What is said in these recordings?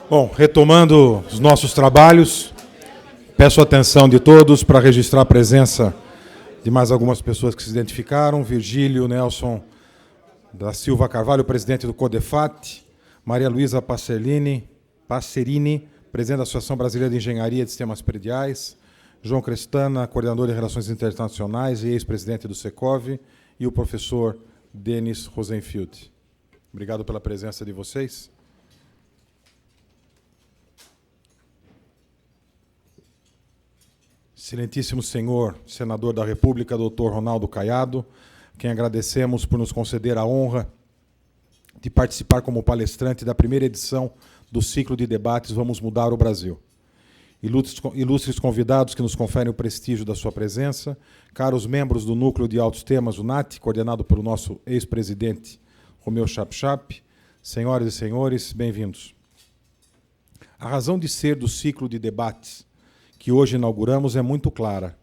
Bom, retomando os nossos trabalhos, peço a atenção de todos para registrar a presença de mais algumas pessoas que se identificaram: Virgílio Nelson da Silva Carvalho, presidente do CODEFAT; Maria Luísa Passerini, presidente da Associação Brasileira de Engenharia de Sistemas Prediais; João Crestana, coordenador de Relações Internacionais e ex-presidente do Secov; e o professor Denis Rosenfield. Obrigado pela presença de vocês. Excelentíssimo senhor senador da República, doutor Ronaldo Caiado, quem agradecemos por nos conceder a honra de participar como palestrante da primeira edição do ciclo de debates Vamos Mudar o Brasil. Ilustres convidados que nos conferem o prestígio da sua presença, caros membros do Núcleo de Altos Temas, o NAT, coordenado pelo nosso ex-presidente Romeu Chapchap, senhoras e senhores, bem-vindos. A razão de ser do ciclo de debates que hoje inauguramos é muito clara: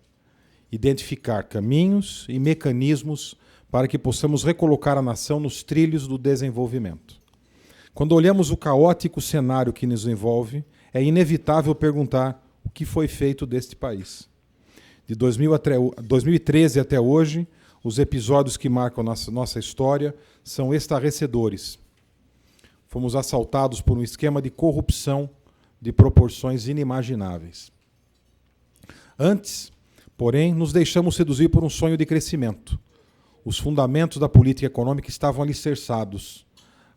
identificar caminhos e mecanismos para que possamos recolocar a nação nos trilhos do desenvolvimento. Quando olhamos o caótico cenário que nos envolve, é inevitável perguntar o que foi feito deste país. De 2013 até hoje, os episódios que marcam nossa história são estarrecedores. Fomos assaltados por um esquema de corrupção de proporções inimagináveis. Antes, porém, nos deixamos seduzir por um sonho de crescimento. Os fundamentos da política econômica estavam alicerçados,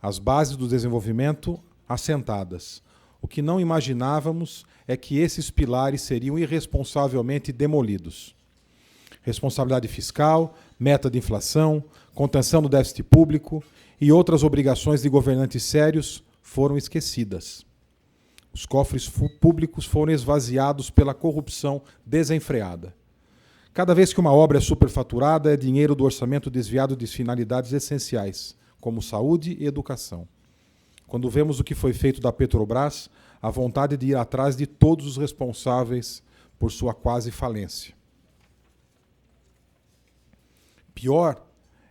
as bases do desenvolvimento assentadas. O que não imaginávamos é que esses pilares seriam irresponsavelmente demolidos. Responsabilidade fiscal, meta de inflação, contenção do déficit público e outras obrigações de governantes sérios foram esquecidas. Os cofres públicos foram esvaziados pela corrupção desenfreada. Cada vez que uma obra é superfaturada, é dinheiro do orçamento desviado de finalidades essenciais, como saúde e educação. Quando vemos o que foi feito da Petrobras, a vontade de ir atrás de todos os responsáveis por sua quase falência. Pior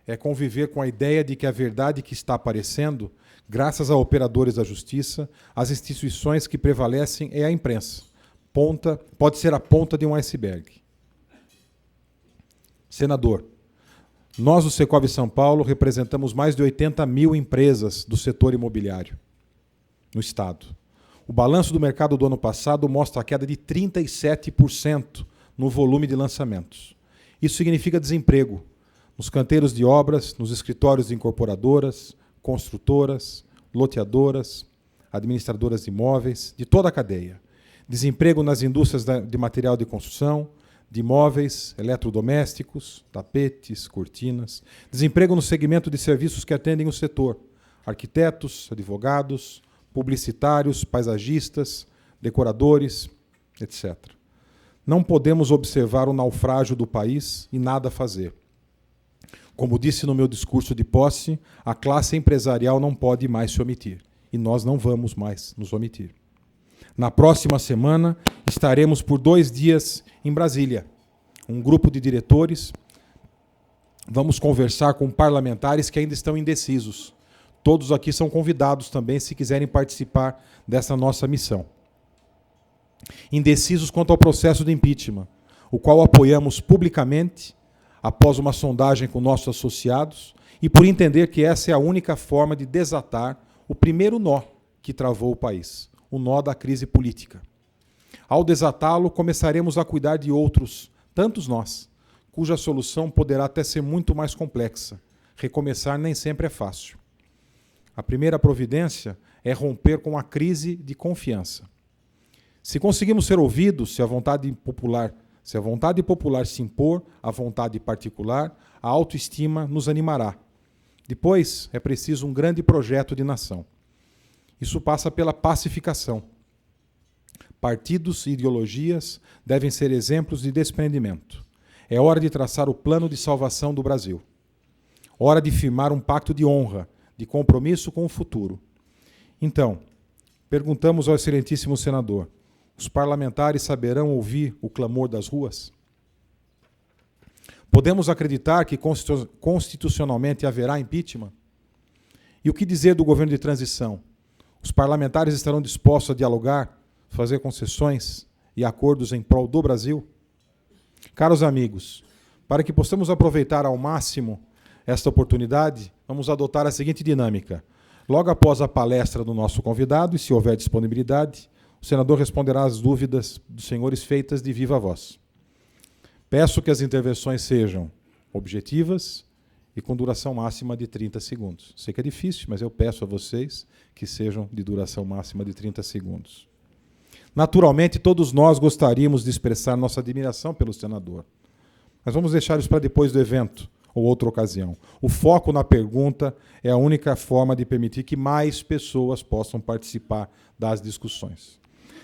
é conviver com a ideia de que a verdade que está aparecendo, graças a operadores da justiça, as instituições que prevalecem é a imprensa. Pode ser a ponta de um iceberg. Senador, nós do Secov São Paulo representamos mais de 80 mil empresas do setor imobiliário no Estado. O balanço do mercado do ano passado mostra a queda de 37% no volume de lançamentos. Isso significa desemprego nos canteiros de obras, nos escritórios de incorporadoras, construtoras, loteadoras, administradoras de imóveis, de toda a cadeia. Desemprego nas indústrias de material de construção, de imóveis, eletrodomésticos, tapetes, cortinas. Desemprego no segmento de serviços que atendem o setor: arquitetos, advogados, publicitários, paisagistas, decoradores, etc. Não podemos observar o naufrágio do país e nada fazer. Como disse no meu discurso de posse, a classe empresarial não pode mais se omitir. E nós não vamos mais nos omitir. Na próxima semana, estaremos por 2 dias em Brasília. Um grupo de diretores. Vamos conversar com parlamentares que ainda estão indecisos. Todos aqui são convidados também, se quiserem participar dessa nossa missão. Indecisos quanto ao processo de impeachment, o qual apoiamos publicamente, após uma sondagem com nossos associados, e por entender que essa é a única forma de desatar o primeiro nó que travou o país, o nó da crise política. Ao desatá-lo, começaremos a cuidar de outros, tantos nós, cuja solução poderá até ser muito mais complexa. Recomeçar nem sempre é fácil. A primeira providência é romper com a crise de confiança. Se conseguimos ser ouvidos, se a vontade popular se impor à vontade particular, a autoestima nos animará. Depois, é preciso um grande projeto de nação. Isso passa pela pacificação. Partidos e ideologias devem ser exemplos de desprendimento. É hora de traçar o plano de salvação do Brasil. Hora de firmar um pacto de honra, de compromisso com o futuro. Então, perguntamos ao excelentíssimo senador: os parlamentares saberão ouvir o clamor das ruas? Podemos acreditar que constitucionalmente haverá impeachment? E o que dizer do governo de transição? Os parlamentares estarão dispostos a dialogar, fazer concessões e acordos em prol do Brasil? Caros amigos, para que possamos aproveitar ao máximo esta oportunidade, vamos adotar a seguinte dinâmica. Logo após a palestra do nosso convidado, e se houver disponibilidade, o senador responderá às dúvidas dos senhores feitas de viva voz. Peço que as intervenções sejam objetivas e com duração máxima de 30 segundos. Sei que é difícil, mas eu peço a vocês que sejam de duração máxima de 30 segundos. Naturalmente, todos nós gostaríamos de expressar nossa admiração pelo senador, mas vamos deixar isso para depois do evento ou outra ocasião. O foco na pergunta é a única forma de permitir que mais pessoas possam participar das discussões.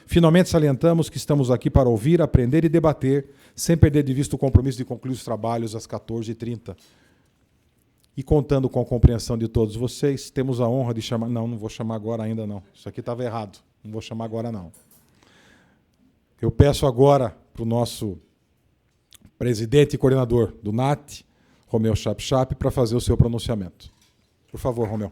Finalmente, salientamos que estamos aqui para ouvir, aprender e debater, sem perder de vista o compromisso de concluir os trabalhos às 14h30. E contando com a compreensão de todos vocês, temos a honra de chamar... Não vou chamar agora ainda, não. Isso aqui estava errado. Não vou chamar agora, não. Eu peço agora para o nosso presidente e coordenador do NAT, Romeu Chap, para fazer o seu pronunciamento. Por favor, Romeu.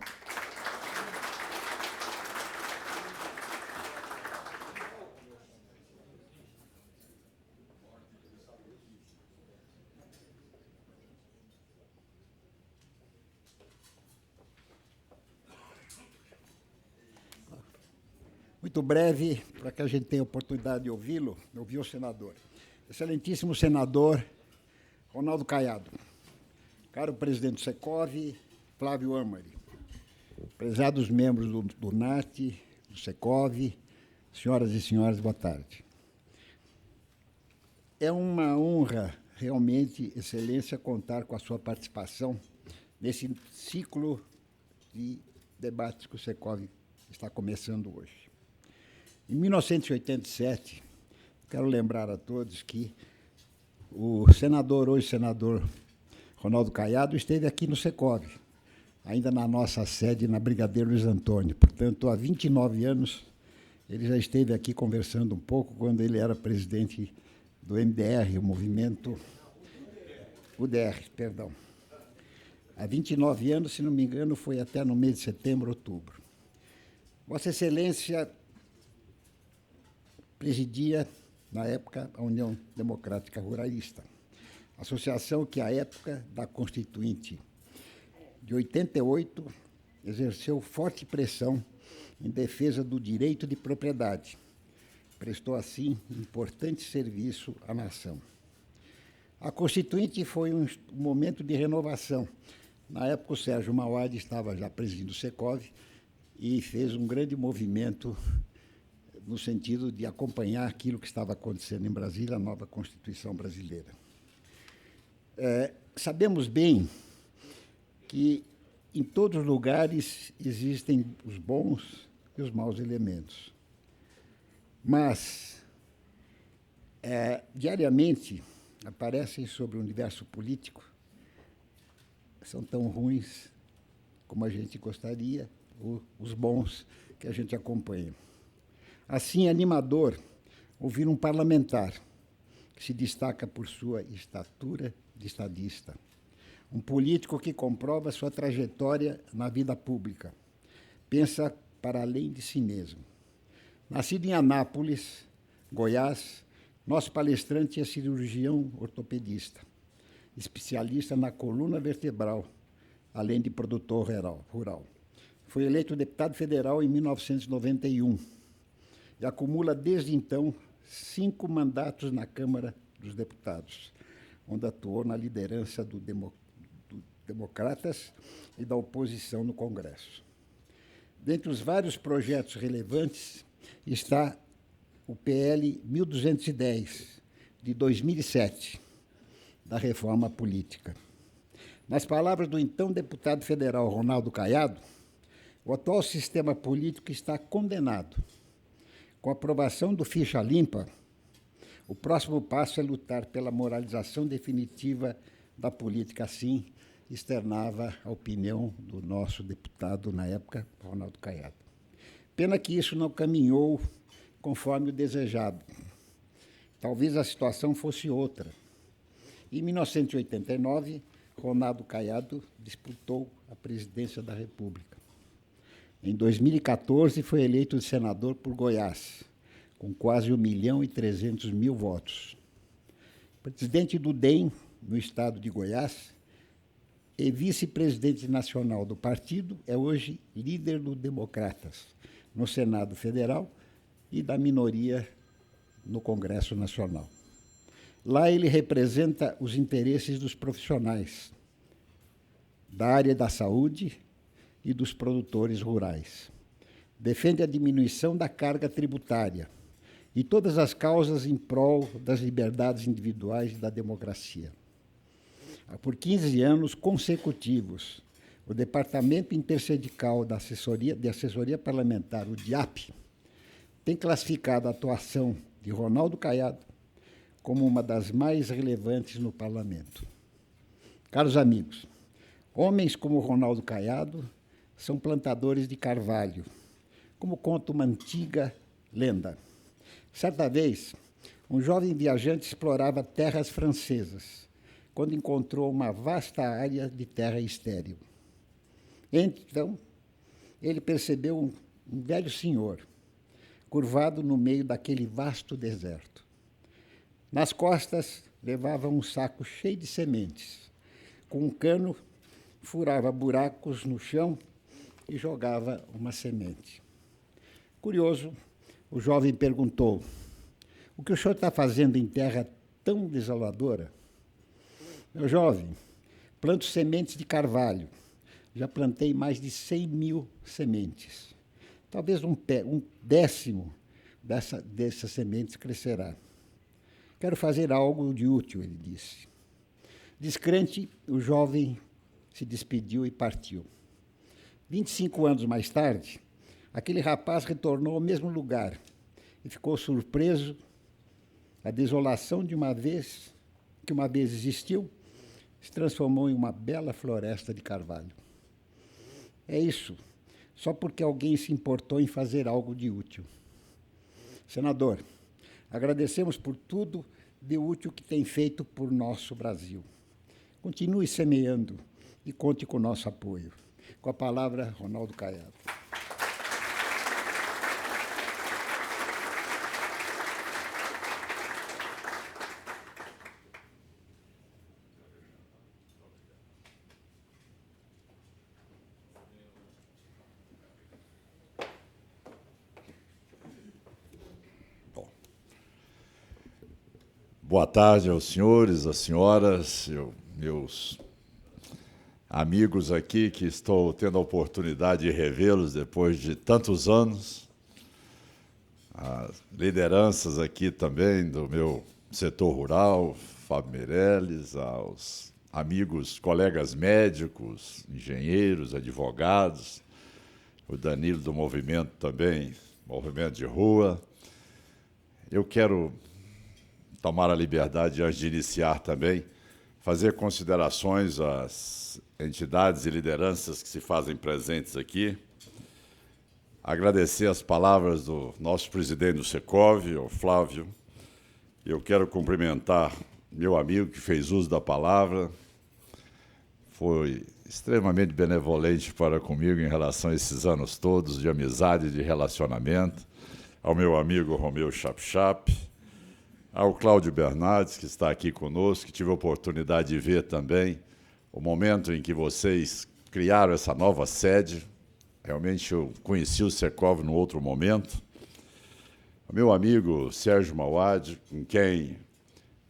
Muito breve, para que a gente tenha a oportunidade de ouvi-lo, ouvir o senador. Excelentíssimo senador Ronaldo Caiado, caro presidente do Secov, Flávio Amari, prezados membros do NAT, do Secov, senhoras e senhores, boa tarde. É uma honra, realmente, excelência, contar com a sua participação nesse ciclo de debates que o Secov está começando hoje. Em 1987, quero lembrar a todos que o senador, hoje senador Ronaldo Caiado, esteve aqui no Secov, ainda na nossa sede, na Brigadeiro Luiz Antônio. Portanto, há 29 anos, ele já esteve aqui conversando um pouco, quando ele era presidente do MDR, o movimento UDR, perdão. Há 29 anos, se não me engano, foi até no mês de setembro, outubro. Vossa Excelência presidia, na época, a União Democrática Ruralista, associação que, à época da Constituinte de 88, exerceu forte pressão em defesa do direito de propriedade. Prestou, assim, importante serviço à nação. A Constituinte foi um momento de renovação. Na época, o Sérgio Mauad estava já presidindo o Secov e fez um grande movimento no sentido de acompanhar aquilo que estava acontecendo em Brasília, a nova Constituição brasileira. Sabemos bem que em todos os lugares existem os bons e os maus elementos. Mas, diariamente, aparecem sobre o universo político, são tão ruins como a gente gostaria, os bons que a gente acompanha. Assim, é animador ouvir um parlamentar que se destaca por sua estatura de estadista, um político que comprova sua trajetória na vida pública, pensa para além de si mesmo. Nascido em Anápolis, Goiás, nosso palestrante é cirurgião ortopedista, especialista na coluna vertebral, além de produtor rural. Foi eleito deputado federal em 1991 e acumula, desde então, 5 mandatos na Câmara dos Deputados, onde atuou na liderança do Democratas e da oposição no Congresso. Dentre os vários projetos relevantes está o PL 1210, de 2007, da reforma política. Nas palavras do então deputado federal Ronaldo Caiado, o atual sistema político está condenado. Com a aprovação do Ficha Limpa, o próximo passo é lutar pela moralização definitiva da política, assim externava a opinião do nosso deputado, na época, Ronaldo Caiado. Pena que isso não caminhou conforme o desejado. Talvez a situação fosse outra. Em 1989, Ronaldo Caiado disputou a presidência da República. Em 2014, foi eleito senador por Goiás, com quase 1.300.000 votos. Presidente do DEM, no estado de Goiás, e vice-presidente nacional do partido, é hoje líder do Democratas no Senado Federal e da minoria no Congresso Nacional. Lá ele representa os interesses dos profissionais da área da saúde e dos produtores rurais. Defende a diminuição da carga tributária e todas as causas em prol das liberdades individuais e da democracia. Por 15 anos consecutivos, o Departamento Intersindical de Assessoria Parlamentar, o DIAP, tem classificado a atuação de Ronaldo Caiado como uma das mais relevantes no parlamento. Caros amigos, homens como Ronaldo Caiado são plantadores de carvalho, como conta uma antiga lenda. Certa vez, um jovem viajante explorava terras francesas, quando encontrou uma vasta área de terra estéril. Então, ele percebeu um velho senhor, curvado no meio daquele vasto deserto. Nas costas, levava um saco cheio de sementes. Com um cano, furava buracos no chão e jogava uma semente. Curioso, o jovem perguntou: "O que o senhor está fazendo em terra tão desoladora?" "Meu jovem, planto sementes de carvalho. Já plantei mais de 100.000 sementes. Talvez um décimo dessas sementes crescerá. Quero fazer algo de útil", ele disse. Descrente, o jovem se despediu e partiu. 25 anos mais tarde, aquele rapaz retornou ao mesmo lugar e ficou surpreso. A desolação que uma vez existiu se transformou em uma bela floresta de carvalho. É isso, só porque alguém se importou em fazer algo de útil. Senador, agradecemos por tudo de útil que tem feito por nosso Brasil. Continue semeando e conte com o nosso apoio. Com a palavra, Ronaldo Caiado. Boa tarde aos senhores, às senhoras, meus amigos aqui, que estou tendo a oportunidade de revê-los depois de tantos anos. As lideranças aqui também do meu setor rural, Fábio Meirelles, aos amigos, colegas médicos, engenheiros, advogados, o Danilo do movimento também, movimento de rua. Eu quero tomar a liberdade, antes de iniciar também, fazer considerações às entidades e lideranças que se fazem presentes aqui, agradecer as palavras do nosso presidente do Secov, o Flávio. Eu quero cumprimentar meu amigo que fez uso da palavra, foi extremamente benevolente para comigo em relação a esses anos todos de amizade e de relacionamento, ao meu amigo Romeu Chap-Chap, ao Cláudio Bernardes, que está aqui conosco, que tive a oportunidade de ver também o momento em que vocês criaram essa nova sede. Realmente eu conheci o Secov num outro momento. O meu amigo Sérgio Mauad, com quem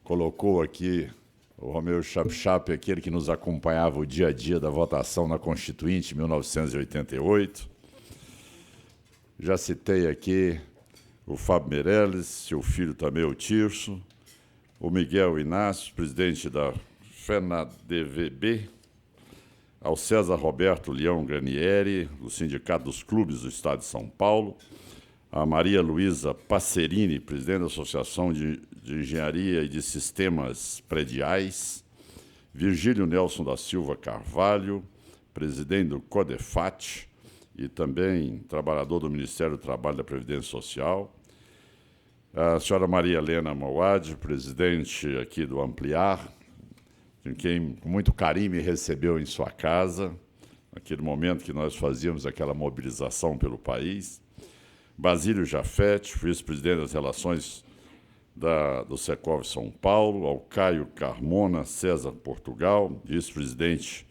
colocou aqui o Romeu Chap-Chap, aquele que nos acompanhava o dia a dia da votação na Constituinte, em 1988. Já citei aqui o Fábio Meirelles, seu filho também, o Tirso, o Miguel Inácio, presidente da FENADVB, ao César Roberto Leão Granieri, do Sindicato dos Clubes do Estado de São Paulo, a Maria Luísa Passerini, presidente da Associação de Engenharia e de Sistemas Prediais, Virgílio Nelson da Silva Carvalho, presidente do CODEFAT e também trabalhador do Ministério do Trabalho e da Previdência Social, a senhora Maria Helena Mauad, presidente aqui do Ampliar, quem com muito carinho me recebeu em sua casa, naquele momento que nós fazíamos aquela mobilização pelo país, Basílio Jafete, vice-presidente das relações do Secov São Paulo, ao Caio Carmona César Portugal, vice-presidente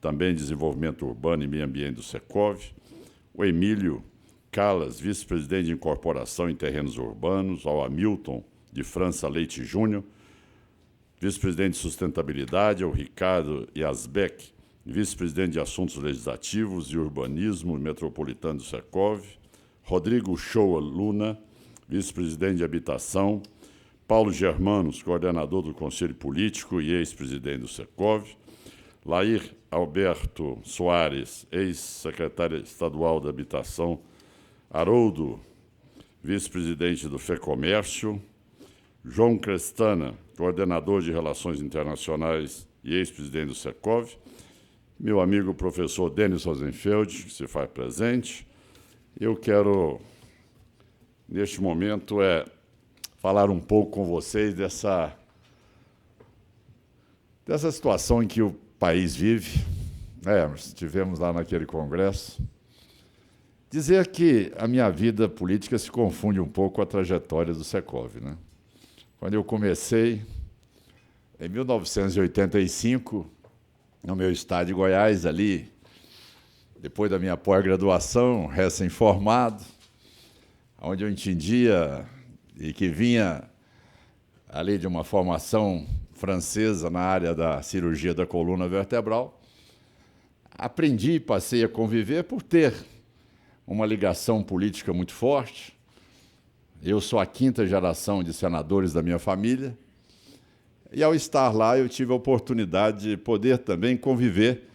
também de Desenvolvimento Urbano e Meio Ambiente do Secov, o Emílio Calas, vice-presidente de Incorporação em Terrenos Urbanos, ao Hamilton de França Leite Júnior, vice-presidente de Sustentabilidade, ao Ricardo Yazbek, vice-presidente de Assuntos Legislativos e Urbanismo Metropolitano do Secov, Rodrigo Shoa Luna, vice-presidente de Habitação, Paulo Germanos, coordenador do Conselho Político e ex-presidente do Secov, Lair Alberto Soares, ex-secretário estadual da Habitação, Haroldo, vice-presidente do FEComércio, João Crestana, coordenador de Relações Internacionais e ex-presidente do Secov, meu amigo professor Denis Rosenfeld, que se faz presente. Eu quero, neste momento, falar um pouco com vocês dessa situação em que o país vive. Estivemos lá naquele congresso. Dizer que a minha vida política se confunde um pouco com a trajetória do Secov, né? Quando eu comecei, em 1985, no meu estado de Goiás, ali, depois da minha pós-graduação, recém-formado, onde eu entendia e que vinha ali de uma formação francesa na área da cirurgia da coluna vertebral, aprendi e passei a conviver por ter uma ligação política muito forte. Eu sou a 5ª geração de senadores da minha família, e ao estar lá eu tive a oportunidade de poder também conviver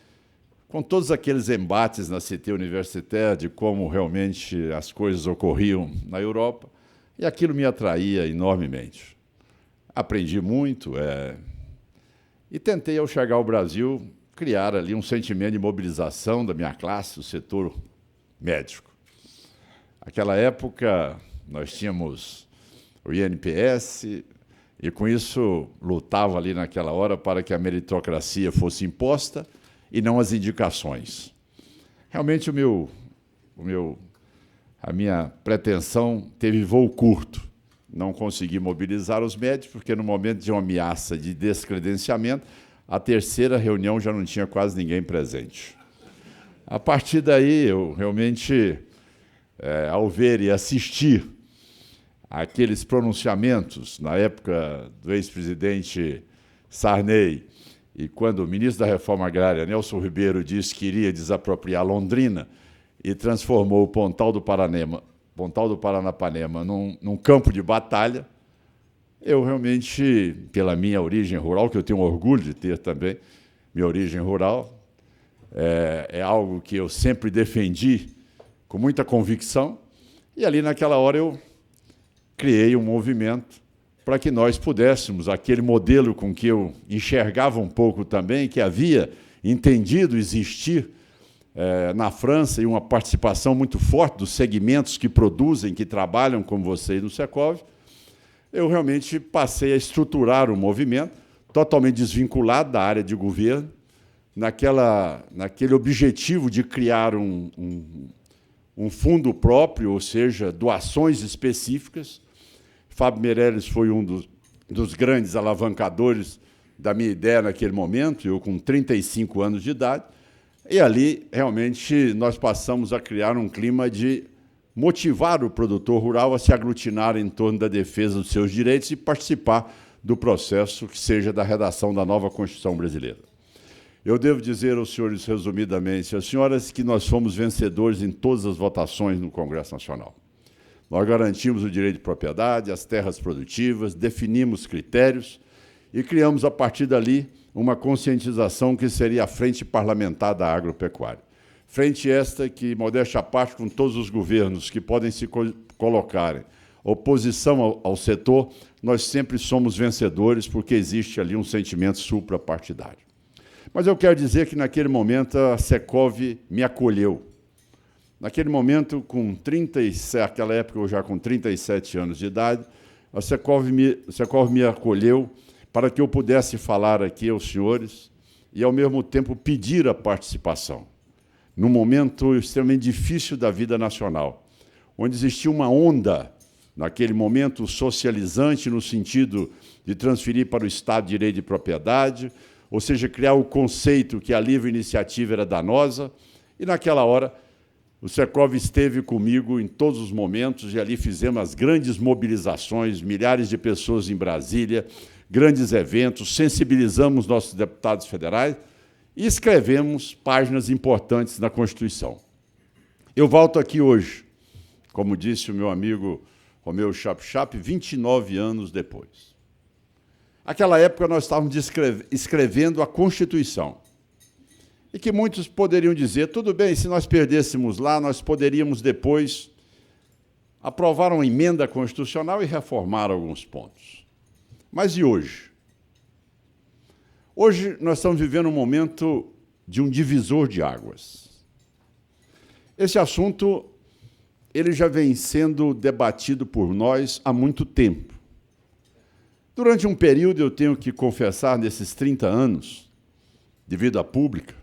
com todos aqueles embates na Cité Universitaire de como realmente as coisas ocorriam na Europa, e aquilo me atraía enormemente. Aprendi muito e tentei, ao chegar ao Brasil, criar ali um sentimento de mobilização da minha classe, o setor médico. Naquela época, nós tínhamos o INPS, e com isso lutava ali naquela hora para que a meritocracia fosse imposta e não as indicações. Realmente a minha pretensão teve voo curto. Não consegui mobilizar os médicos, porque no momento de uma ameaça de descredenciamento, a 3ª reunião já não tinha quase ninguém presente. A partir daí, eu realmente, ao ver e assistir aqueles pronunciamentos, na época do ex-presidente Sarney, e quando o ministro da Reforma Agrária, Nelson Ribeiro, disse que iria desapropriar Londrina e transformou o Pontal do Paranapanema num campo de batalha, eu realmente, pela minha origem rural, que eu tenho orgulho de ter também, minha origem rural, é algo que eu sempre defendi com muita convicção, e ali naquela hora eu criei um movimento para que nós pudéssemos, aquele modelo com que eu enxergava um pouco também, que havia entendido existir na França, e uma participação muito forte dos segmentos que produzem, que trabalham como vocês no Secov, eu realmente passei a estruturar um movimento totalmente desvinculado da área de governo, naquele objetivo de criar um fundo próprio, ou seja, doações específicas. Fábio Meirelles foi um dos grandes alavancadores da minha ideia naquele momento, eu com 35 anos de idade, e ali, realmente, nós passamos a criar um clima de motivar o produtor rural a se aglutinar em torno da defesa dos seus direitos e participar do processo que seja da redação da nova Constituição brasileira. Eu devo dizer aos senhores, resumidamente, às senhoras, que nós fomos vencedores em todas as votações no Congresso Nacional. Nós garantimos o direito de propriedade, as terras produtivas, definimos critérios e criamos, a partir dali, uma conscientização que seria a Frente Parlamentar da Agropecuária. Frente esta que, modéstia à parte, com todos os governos que podem se colocarem oposição ao setor, nós sempre somos vencedores, porque existe ali um sentimento suprapartidário. Mas eu quero dizer que, naquele momento, a Secov me acolheu. Naquele momento, naquela época, eu já com 37 anos de idade, a Secov me acolheu para que eu pudesse falar aqui aos senhores e, ao mesmo tempo, pedir a participação. num momento extremamente difícil da vida nacional, onde existia uma onda, naquele momento, socializante, no sentido de transferir para o Estado direito de propriedade, ou seja, criar o conceito que a livre iniciativa era danosa, e, naquela hora, o Secov esteve comigo em todos os momentos, e ali fizemos as grandes mobilizações, milhares de pessoas em Brasília, grandes eventos, sensibilizamos nossos deputados federais e escrevemos páginas importantes na Constituição. Eu volto aqui hoje, como disse o meu amigo Romeu Chap-Chap, 29 anos depois. Naquela época, nós estávamos escrevendo a Constituição. E que muitos poderiam dizer, tudo bem, se nós perdêssemos lá, nós poderíamos depois aprovar uma emenda constitucional e reformar alguns pontos. Mas e hoje? Hoje nós estamos vivendo um momento de um divisor de águas. Esse assunto ele já vem sendo debatido por nós há muito tempo. Durante um período, eu tenho que confessar, nesses 30 anos de vida pública,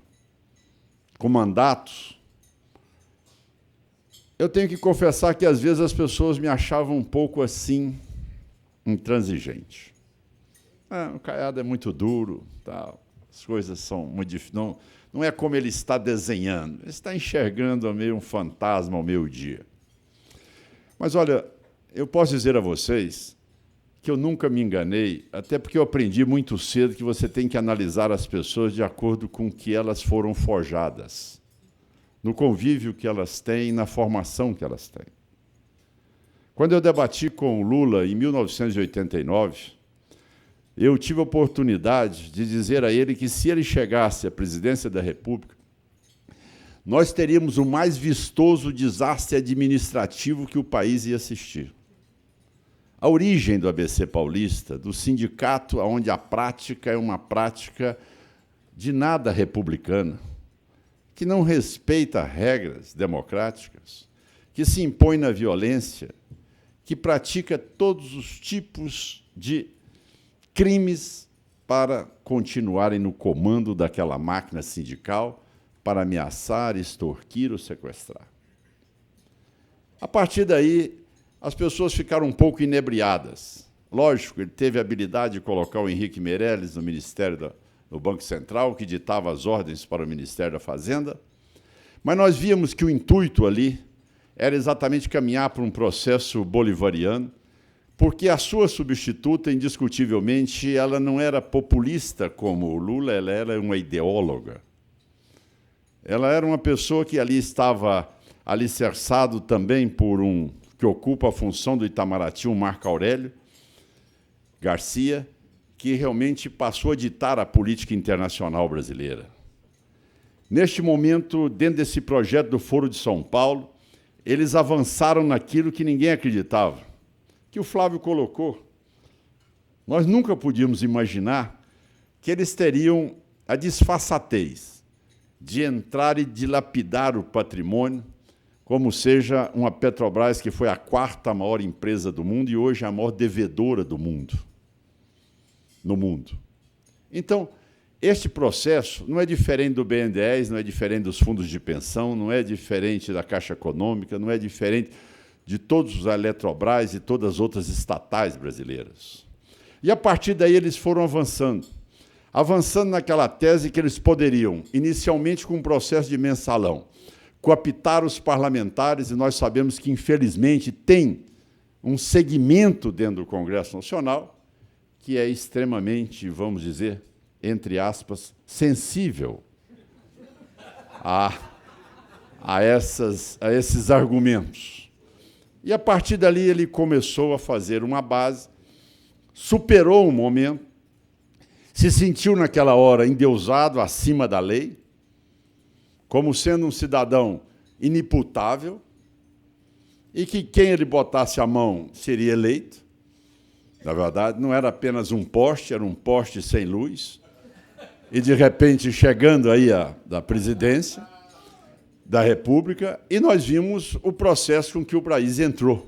com mandatos, eu tenho que confessar que, às vezes, as pessoas me achavam um pouco assim, intransigente. O Caiado é muito duro, tal, as coisas são muito difíceis. Não é como ele está desenhando, ele está enxergando meio um fantasma ao meio-dia. Mas, olha, eu posso dizer a vocês que eu nunca me enganei, até porque eu aprendi muito cedo que você tem que analisar as pessoas de acordo com o que elas foram forjadas, no convívio que elas têm, na formação que elas têm. Quando eu debati com o Lula em 1989, eu tive a oportunidade de dizer a ele que, se ele chegasse à presidência da República, nós teríamos o mais vistoso desastre administrativo que o país ia assistir. A origem do ABC Paulista, do sindicato onde a prática é uma prática de nada republicana, que não respeita regras democráticas, que se impõe na violência, que pratica todos os tipos de crimes para continuarem no comando daquela máquina sindical, para ameaçar, extorquir ou sequestrar. A partir daí, as pessoas ficaram um pouco inebriadas. Lógico, ele teve a habilidade de colocar o Henrique Meirelles no Ministério do Banco Central, que ditava as ordens para o Ministério da Fazenda, mas nós víamos que o intuito ali era exatamente caminhar para um processo bolivariano, porque a sua substituta, indiscutivelmente, ela não era populista como o Lula, ela era uma ideóloga. Ela era uma pessoa que ali estava alicerçado também por que ocupa a função do Itamaraty, o Marco Aurélio Garcia, que realmente passou a ditar a política internacional brasileira. Neste momento, dentro desse projeto do Foro de São Paulo, eles avançaram naquilo que ninguém acreditava, que o Flávio colocou. Nós nunca podíamos imaginar que eles teriam a disfarçatez de entrar e dilapidar o patrimônio, como seja uma Petrobras, que foi a 4ª maior empresa do mundo e hoje é a maior devedora do mundo, no mundo. Então, este processo não é diferente do BNDES, não é diferente dos fundos de pensão, não é diferente da Caixa Econômica, não é diferente de todos os Eletrobras e todas as outras estatais brasileiras. E, a partir daí, eles foram avançando naquela tese que eles poderiam, inicialmente com um processo de mensalão, cooptar os parlamentares, e nós sabemos que, infelizmente, tem um segmento dentro do Congresso Nacional que é extremamente, vamos dizer, entre aspas, sensível a esses argumentos. E, a partir dali, ele começou a fazer uma base, superou um momento, se sentiu, naquela hora, endeusado, acima da lei, como sendo um cidadão inimputável, e que quem ele botasse a mão seria eleito. Na verdade, não era apenas um poste, era um poste sem luz, e, de repente, chegando aí da presidência da República, e nós vimos o processo com que o país entrou.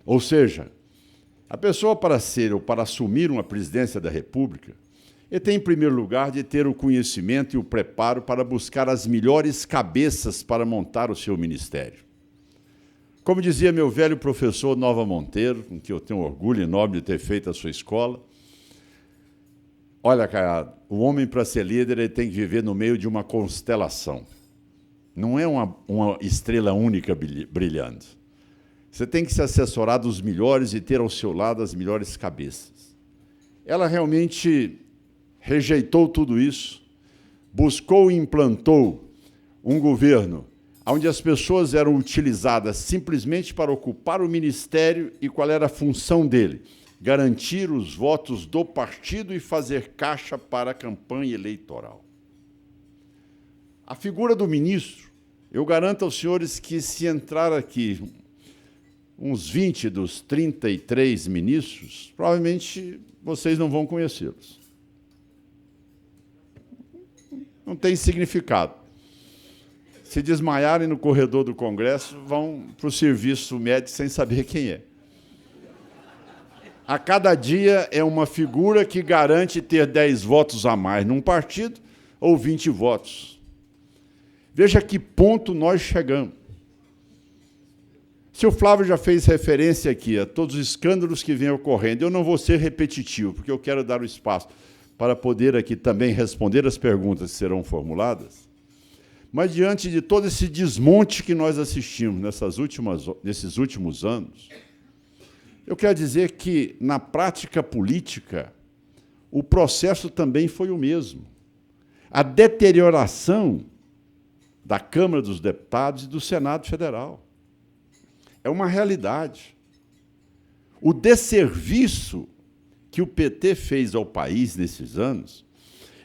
Ou seja, a pessoa, para ser ou para assumir uma presidência da República, Ele tem, em primeiro lugar, de ter o conhecimento e o preparo para buscar as melhores cabeças para montar o seu ministério. Como dizia meu velho professor Nova Monteiro, com que eu tenho orgulho enorme de ter feito a sua escola, olha, Caiado, o homem, para ser líder, ele tem que viver no meio de uma constelação. Não é uma estrela única brilhando. Você tem que se assessorar dos melhores e ter ao seu lado as melhores cabeças. Ela realmente rejeitou tudo isso, buscou e implantou um governo onde as pessoas eram utilizadas simplesmente para ocupar o ministério e qual era a função dele? Garantir os votos do partido e fazer caixa para a campanha eleitoral. A figura do ministro, eu garanto aos senhores que se entrar aqui uns 20 dos 33 ministros, provavelmente vocês não vão conhecê-los. Não tem significado. Se desmaiarem no corredor do Congresso, vão para o serviço médico sem saber quem é. A cada dia é uma figura que garante ter 10 votos a mais num partido ou 20 votos. Veja que ponto nós chegamos. Se o Flávio já fez referência aqui a todos os escândalos que vêm ocorrendo, eu não vou ser repetitivo, porque eu quero dar o espaço para poder aqui também responder as perguntas que serão formuladas. Mas, diante de todo esse desmonte que nós assistimos nesses últimos anos, eu quero dizer que, na prática política, o processo também foi o mesmo. A deterioração da Câmara dos Deputados e do Senado Federal. É uma realidade. O desserviço que o PT fez ao país nesses anos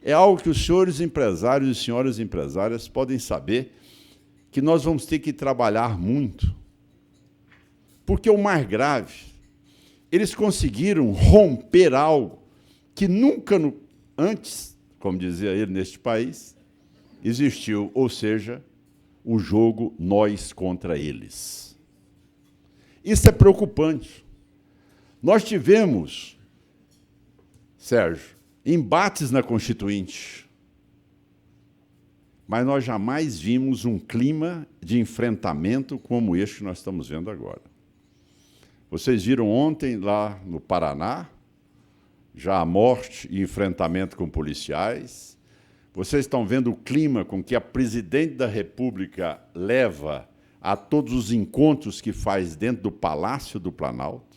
é algo que os senhores empresários e senhoras empresárias podem saber que nós vamos ter que trabalhar muito. Porque o mais grave, eles conseguiram romper algo que nunca antes, como dizia ele, neste país, existiu, ou seja, o jogo nós contra eles. Isso é preocupante. Nós tivemos, Sérgio, embates na Constituinte, mas nós jamais vimos um clima de enfrentamento como este que nós estamos vendo agora. Vocês viram ontem, lá no Paraná, já a morte e enfrentamento com policiais. Vocês estão vendo o clima com que a presidente da República leva a todos os encontros que faz dentro do Palácio do Planalto,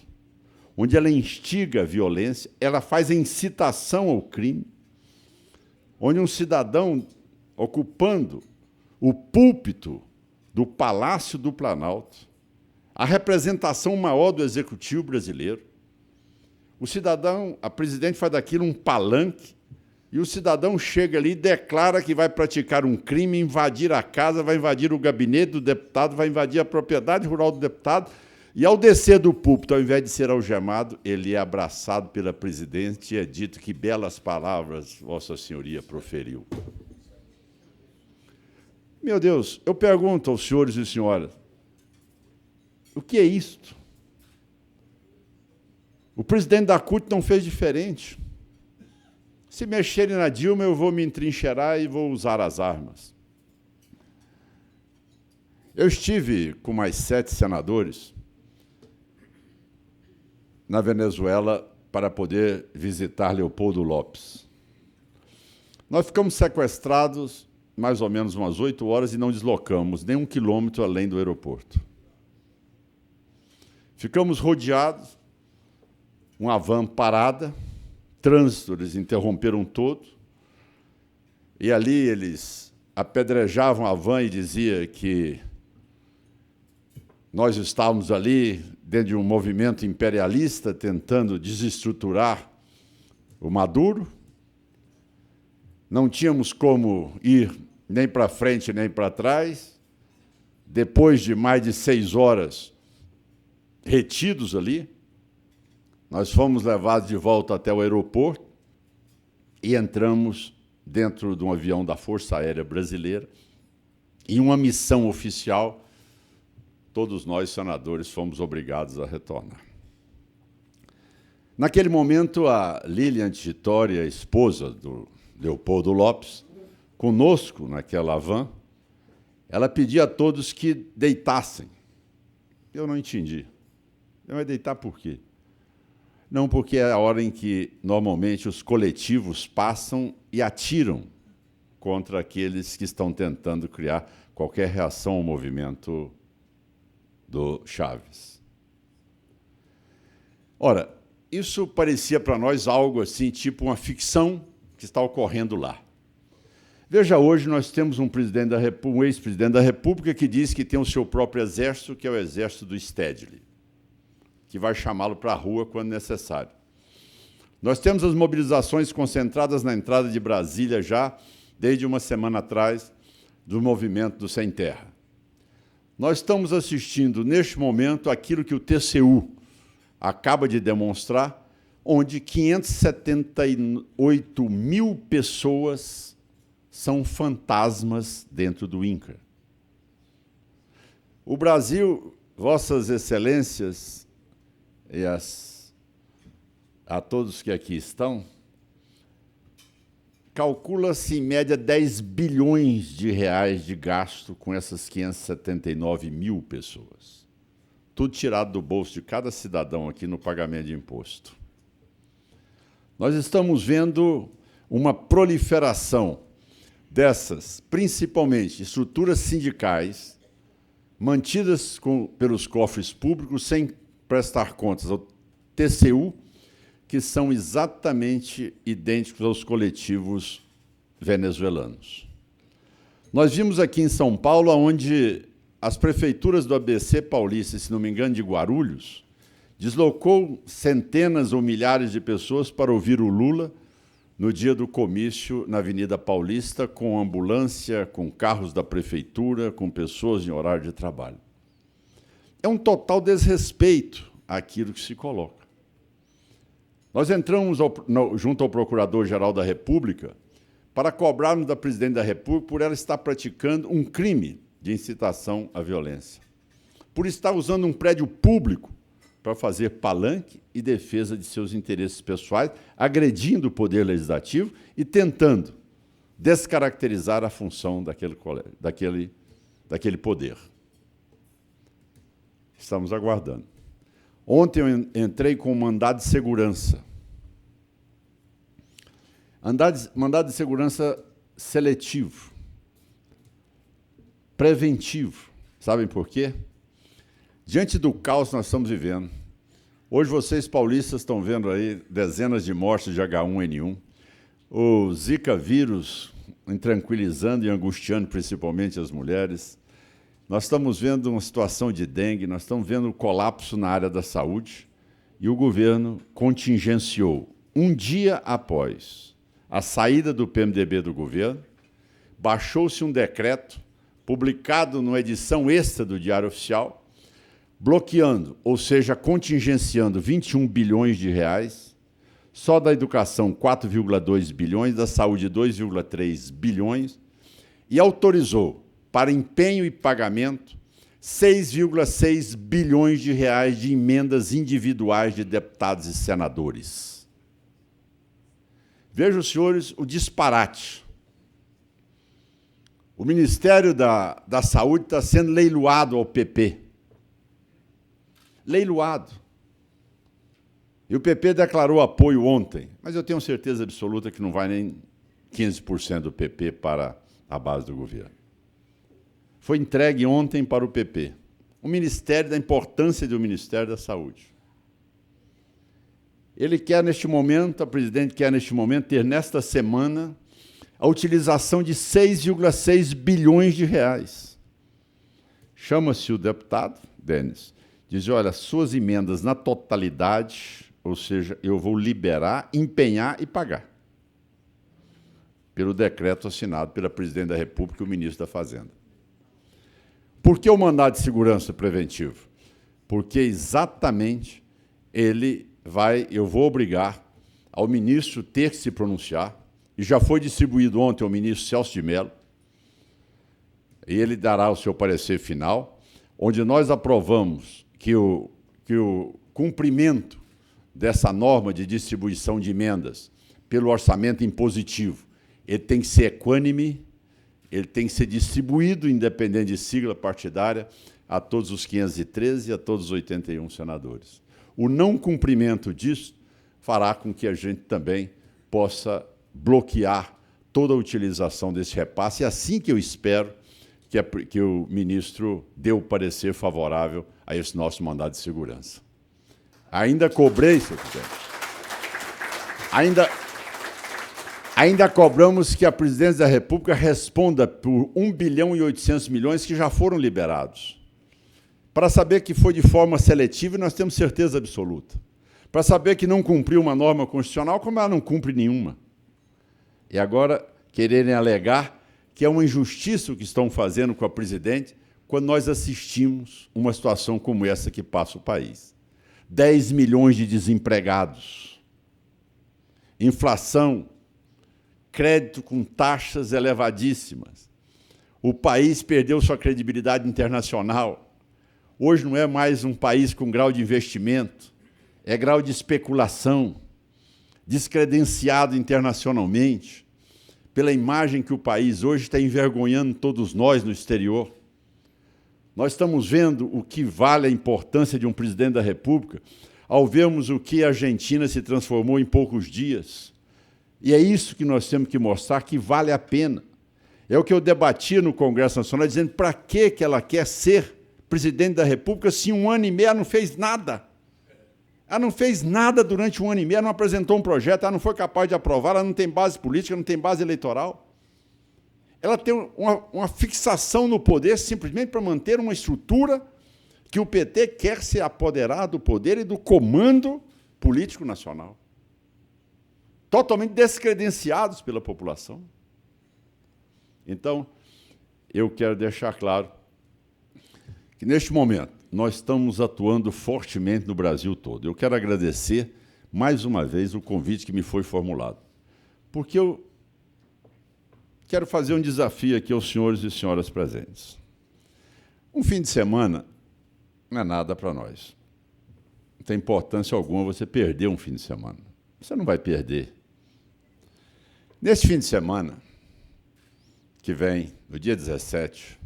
onde ela instiga a violência, ela faz a incitação ao crime, onde um cidadão ocupando o púlpito do Palácio do Planalto, a representação maior do Executivo brasileiro, o cidadão, a presidente faz daquilo um palanque, e o cidadão chega ali e declara que vai praticar um crime, invadir a casa, vai invadir o gabinete do deputado, vai invadir a propriedade rural do deputado, e, ao descer do púlpito, ao invés de ser algemado, ele é abraçado pela presidente e é dito que belas palavras Vossa Senhoria proferiu. Meu Deus, eu pergunto aos senhores e senhoras, o que é isto? O presidente da CUT não fez diferente. Se mexerem na Dilma, eu vou me entrincheirar e vou usar as armas. Eu estive com mais 7 senadores na Venezuela para poder visitar Leopoldo Lopes. Nós ficamos sequestrados mais ou menos umas 8 horas e não deslocamos nem 1 quilômetro além do aeroporto. Ficamos rodeados, uma van parada, trânsito, eles interromperam todo, e ali eles apedrejavam a van e diziam que nós estávamos ali dentro de um movimento imperialista tentando desestruturar o Maduro. Não tínhamos como ir nem para frente nem para trás. Depois de mais de 6 horas retidos ali, nós fomos levados de volta até o aeroporto e entramos dentro de um avião da Força Aérea Brasileira em uma missão oficial. Todos nós, senadores, fomos obrigados a retornar. Naquele momento, a Lilian Titória, esposa do Leopoldo Lopes, conosco naquela van, ela pedia a todos que deitassem. Eu não entendi. Eu ia deitar por quê? Não, porque é a hora em que, normalmente, os coletivos passam e atiram contra aqueles que estão tentando criar qualquer reação ao movimento do Chaves. Ora, isso parecia para nós algo assim, tipo uma ficção que está ocorrendo lá. Veja, hoje nós temos um ex-presidente da República que diz que tem o seu próprio exército, que é o exército do Stedley, que vai chamá-lo para a rua quando necessário. Nós temos as mobilizações concentradas na entrada de Brasília já desde uma semana atrás do movimento do Sem Terra. Nós estamos assistindo, neste momento, aquilo que o TCU acaba de demonstrar, onde 578 mil pessoas são fantasmas dentro do INCRA. O Brasil, Vossas Excelências e a todos que aqui estão, calcula-se em média 10 bilhões de reais de gasto com essas 579 mil pessoas. Tudo tirado do bolso de cada cidadão aqui no pagamento de imposto. Nós estamos vendo uma proliferação dessas, principalmente estruturas sindicais, mantidas pelos cofres públicos sem prestar contas ao TCU, que são exatamente idênticos aos coletivos venezuelanos. Nós vimos aqui em São Paulo, onde as prefeituras do ABC Paulista, se não me engano, de Guarulhos, deslocou centenas ou milhares de pessoas para ouvir o Lula no dia do comício na Avenida Paulista, com ambulância, com carros da prefeitura, com pessoas em horário de trabalho. É um total desrespeito àquilo que se coloca. Nós entramos junto ao Procurador-Geral da República para cobrarmos da Presidente da República por ela estar praticando um crime de incitação à violência, por estar usando um prédio público para fazer palanque e defesa de seus interesses pessoais, agredindo o Poder Legislativo e tentando descaracterizar a função daquele poder. Estamos aguardando. Ontem eu entrei com um mandado de segurança. Mandado de segurança seletivo, preventivo. Sabem por quê? Diante do caos que nós estamos vivendo, hoje vocês paulistas estão vendo aí dezenas de mortes de H1N1, o Zika vírus intranquilizando e angustiando principalmente as mulheres. Nós estamos vendo uma situação de dengue, nós estamos vendo um colapso na área da saúde e o governo contingenciou, um dia após a saída do PMDB do governo, baixou-se um decreto publicado numa edição extra do Diário Oficial, bloqueando, ou seja, contingenciando 21 bilhões de reais, só da educação 4,2 bilhões, da saúde 2,3 bilhões, e autorizou para empenho e pagamento 6,6 bilhões de reais de emendas individuais de deputados e senadores. Vejam, senhores, o disparate. O Ministério da Saúde está sendo leiloado ao PP. Leiloado. E o PP declarou apoio ontem, mas eu tenho certeza absoluta que não vai nem 15% do PP para a base do governo. Foi entregue ontem para o PP. O Ministério, da importância do Ministério da Saúde. Ele quer, neste momento, a presidente quer, neste momento, ter, nesta semana, a utilização de 6,6 bilhões de reais. Chama-se o deputado, Denis, diz, olha, suas emendas na totalidade, ou seja, eu vou liberar, empenhar e pagar. Pelo decreto assinado pela Presidente da República e o Ministro da Fazenda. Por que o mandado de segurança preventivo? Porque exatamente eu vou obrigar ao ministro ter que se pronunciar, e já foi distribuído ontem ao ministro Celso de Mello, e ele dará o seu parecer final, onde nós aprovamos que o cumprimento dessa norma de distribuição de emendas pelo orçamento impositivo, ele tem que ser equânime, ele tem que ser distribuído, independente de sigla partidária, a todos os 513 e a todos os 81 senadores. O não cumprimento disso fará com que a gente também possa bloquear toda a utilização desse repasse, é assim que eu espero que o ministro dê o parecer favorável a esse nosso mandado de segurança. Ainda cobrei, senhor presidente, ainda cobramos que a presidência da República responda por 1 bilhão e 800 milhões que já foram liberados. Para saber que foi de forma seletiva, nós temos certeza absoluta. Para saber que não cumpriu uma norma constitucional, como ela não cumpre nenhuma. E agora quererem alegar que é uma injustiça o que estão fazendo com a presidente quando nós assistimos uma situação como essa que passa o país. 10 milhões de desempregados, inflação, crédito com taxas elevadíssimas. O país perdeu sua credibilidade internacional. Hoje não é mais um país com grau de investimento, é grau de especulação, descredenciado internacionalmente, pela imagem que o país hoje está envergonhando todos nós no exterior. Nós estamos vendo o que vale a importância de um presidente da República ao vermos o que a Argentina se transformou em poucos dias. E é isso que nós temos que mostrar que vale a pena. É o que eu debatia no Congresso Nacional, dizendo para que ela quer ser presidente da República se 1 ano e meio ela não fez nada. Ela não fez nada durante 1 ano e meio, ela não apresentou um projeto, ela não foi capaz de aprovar, ela não tem base política, não tem base eleitoral. Ela tem uma fixação no poder simplesmente para manter uma estrutura que o PT quer se apoderar do poder e do comando político nacional. Totalmente descredenciados pela população. Então, eu quero deixar claro que, neste momento, nós estamos atuando fortemente no Brasil todo. Eu quero agradecer, mais uma vez, o convite que me foi formulado, porque eu quero fazer um desafio aqui aos senhores e senhoras presentes. Um fim de semana não é nada para nós. Não tem importância alguma você perder um fim de semana. Você não vai perder. Nesse fim de semana, que vem, no dia 17,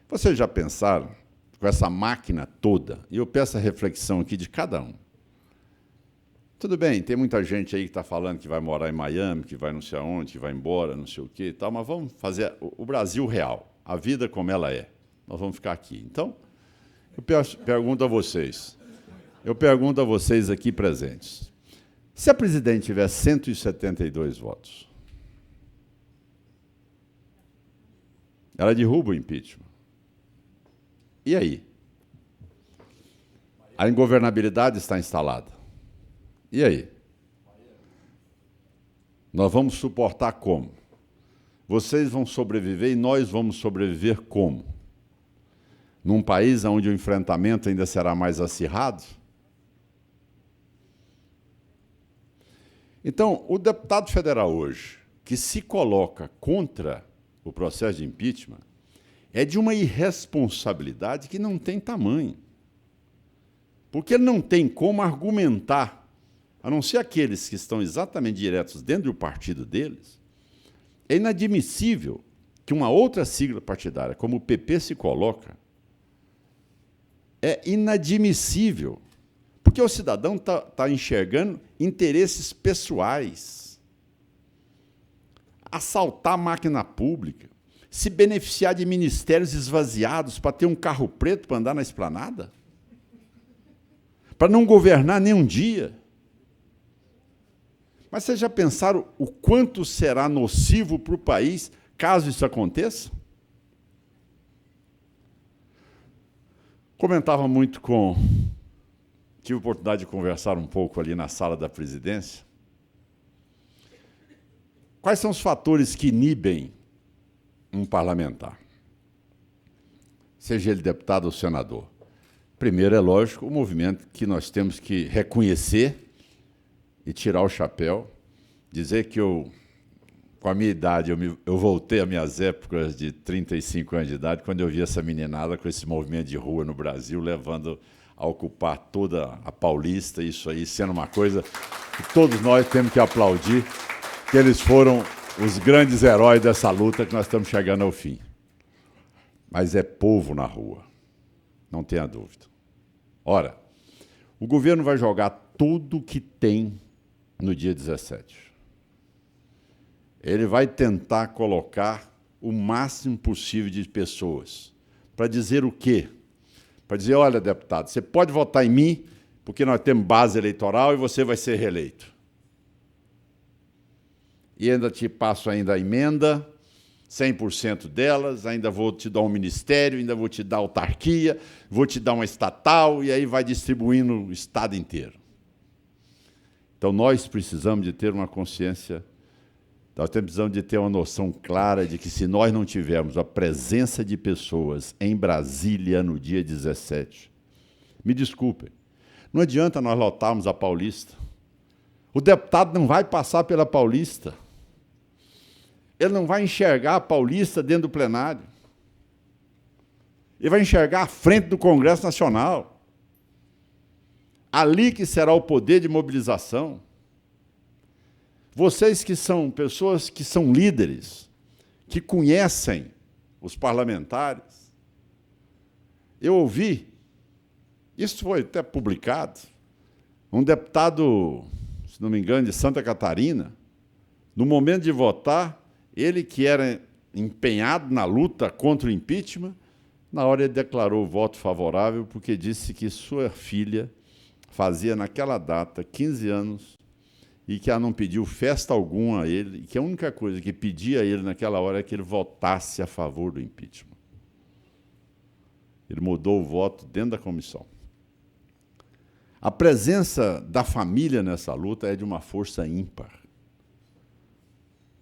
vocês já pensaram, com essa máquina toda, e eu peço a reflexão aqui de cada um. Tudo bem, tem muita gente aí que está falando que vai morar em Miami, que vai não sei aonde, que vai embora, não sei o quê e tal, mas vamos fazer o Brasil real, a vida como ela é. Nós vamos ficar aqui. Então, eu pergunto a vocês aqui presentes, se a presidente tiver 172 votos, ela derruba o impeachment. E aí? A ingovernabilidade está instalada. E aí? Nós vamos suportar como? Vocês vão sobreviver e nós vamos sobreviver como? Num país onde o enfrentamento ainda será mais acirrado? Então, o deputado federal hoje, que se coloca contra o processo de impeachment, é de uma irresponsabilidade que não tem tamanho. Porque ele não tem como argumentar, a não ser aqueles que estão exatamente diretos dentro do partido deles. É inadmissível que uma outra sigla partidária, como o PP se coloca, é inadmissível, porque o cidadão está enxergando interesses pessoais, assaltar a máquina pública, se beneficiar de ministérios esvaziados para ter um carro preto para andar na esplanada? Para não governar nem um dia? Mas vocês já pensaram o quanto será nocivo para o país caso isso aconteça? Comentava muito com... Tive a oportunidade de conversar um pouco ali na sala da presidência. Quais são os fatores que inibem um parlamentar, seja ele deputado ou senador? Primeiro, é lógico, o movimento que nós temos que reconhecer e tirar o chapéu, dizer que eu com a minha idade, eu voltei às minhas épocas de 35 anos de idade, quando eu vi essa meninada com esse movimento de rua no Brasil, levando a ocupar toda a Paulista, isso aí sendo uma coisa que todos nós temos que aplaudir, que eles foram os grandes heróis dessa luta que nós estamos chegando ao fim. Mas é povo na rua, não tenha dúvida. Ora, o governo vai jogar tudo o que tem no dia 17. Ele vai tentar colocar o máximo possível de pessoas. Para dizer o quê? Para dizer, olha, deputado, você pode votar em mim, porque nós temos base eleitoral e você vai ser reeleito. E ainda te passo ainda a emenda, 100% delas, ainda vou te dar um ministério, ainda vou te dar autarquia, vou te dar uma estatal, e aí vai distribuindo o Estado inteiro. Então, nós precisamos de ter uma consciência, nós precisamos de ter uma noção clara de que, se nós não tivermos a presença de pessoas em Brasília no dia 17, me desculpem, não adianta nós lotarmos a Paulista. O deputado não vai passar pela Paulista. Ele não vai enxergar a Paulista dentro do plenário. Ele vai enxergar a frente do Congresso Nacional. Ali que será o poder de mobilização. Vocês que são pessoas que são líderes, que conhecem os parlamentares, eu ouvi, isso foi até publicado, um deputado, se não me engano, de Santa Catarina, no momento de votar, ele que era empenhado na luta contra o impeachment, na hora ele declarou o voto favorável porque disse que sua filha fazia naquela data 15 anos e que ela não pediu festa alguma a ele, e que a única coisa que pedia a ele naquela hora é que ele votasse a favor do impeachment. Ele mudou o voto dentro da comissão. A presença da família nessa luta é de uma força ímpar.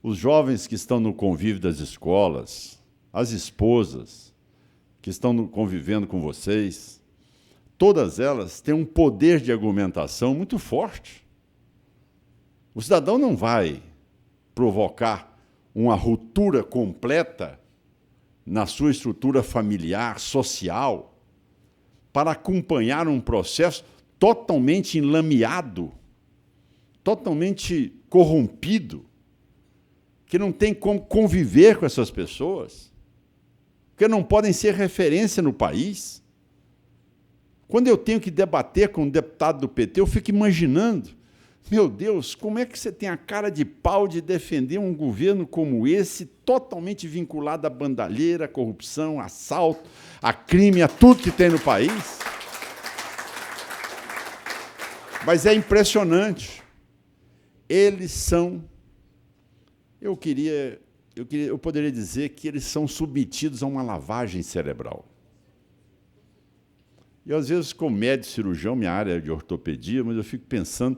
Os jovens que estão no convívio das escolas, as esposas que estão convivendo com vocês, todas elas têm um poder de argumentação muito forte. O cidadão não vai provocar uma ruptura completa na sua estrutura familiar, social, para acompanhar um processo totalmente enlameado, totalmente corrompido, que não tem como conviver com essas pessoas, que não podem ser referência no país. Quando eu tenho que debater com um deputado do PT, eu fico imaginando, meu Deus, como é que você tem a cara de pau de defender um governo como esse, totalmente vinculado à bandalheira, à corrupção, a assalto, a crime, a tudo que tem no país? Mas é impressionante. Eles são... Eu poderia dizer que eles são submetidos a uma lavagem cerebral. Eu, às vezes, como médico cirurgião, minha área é de ortopedia, mas eu fico pensando,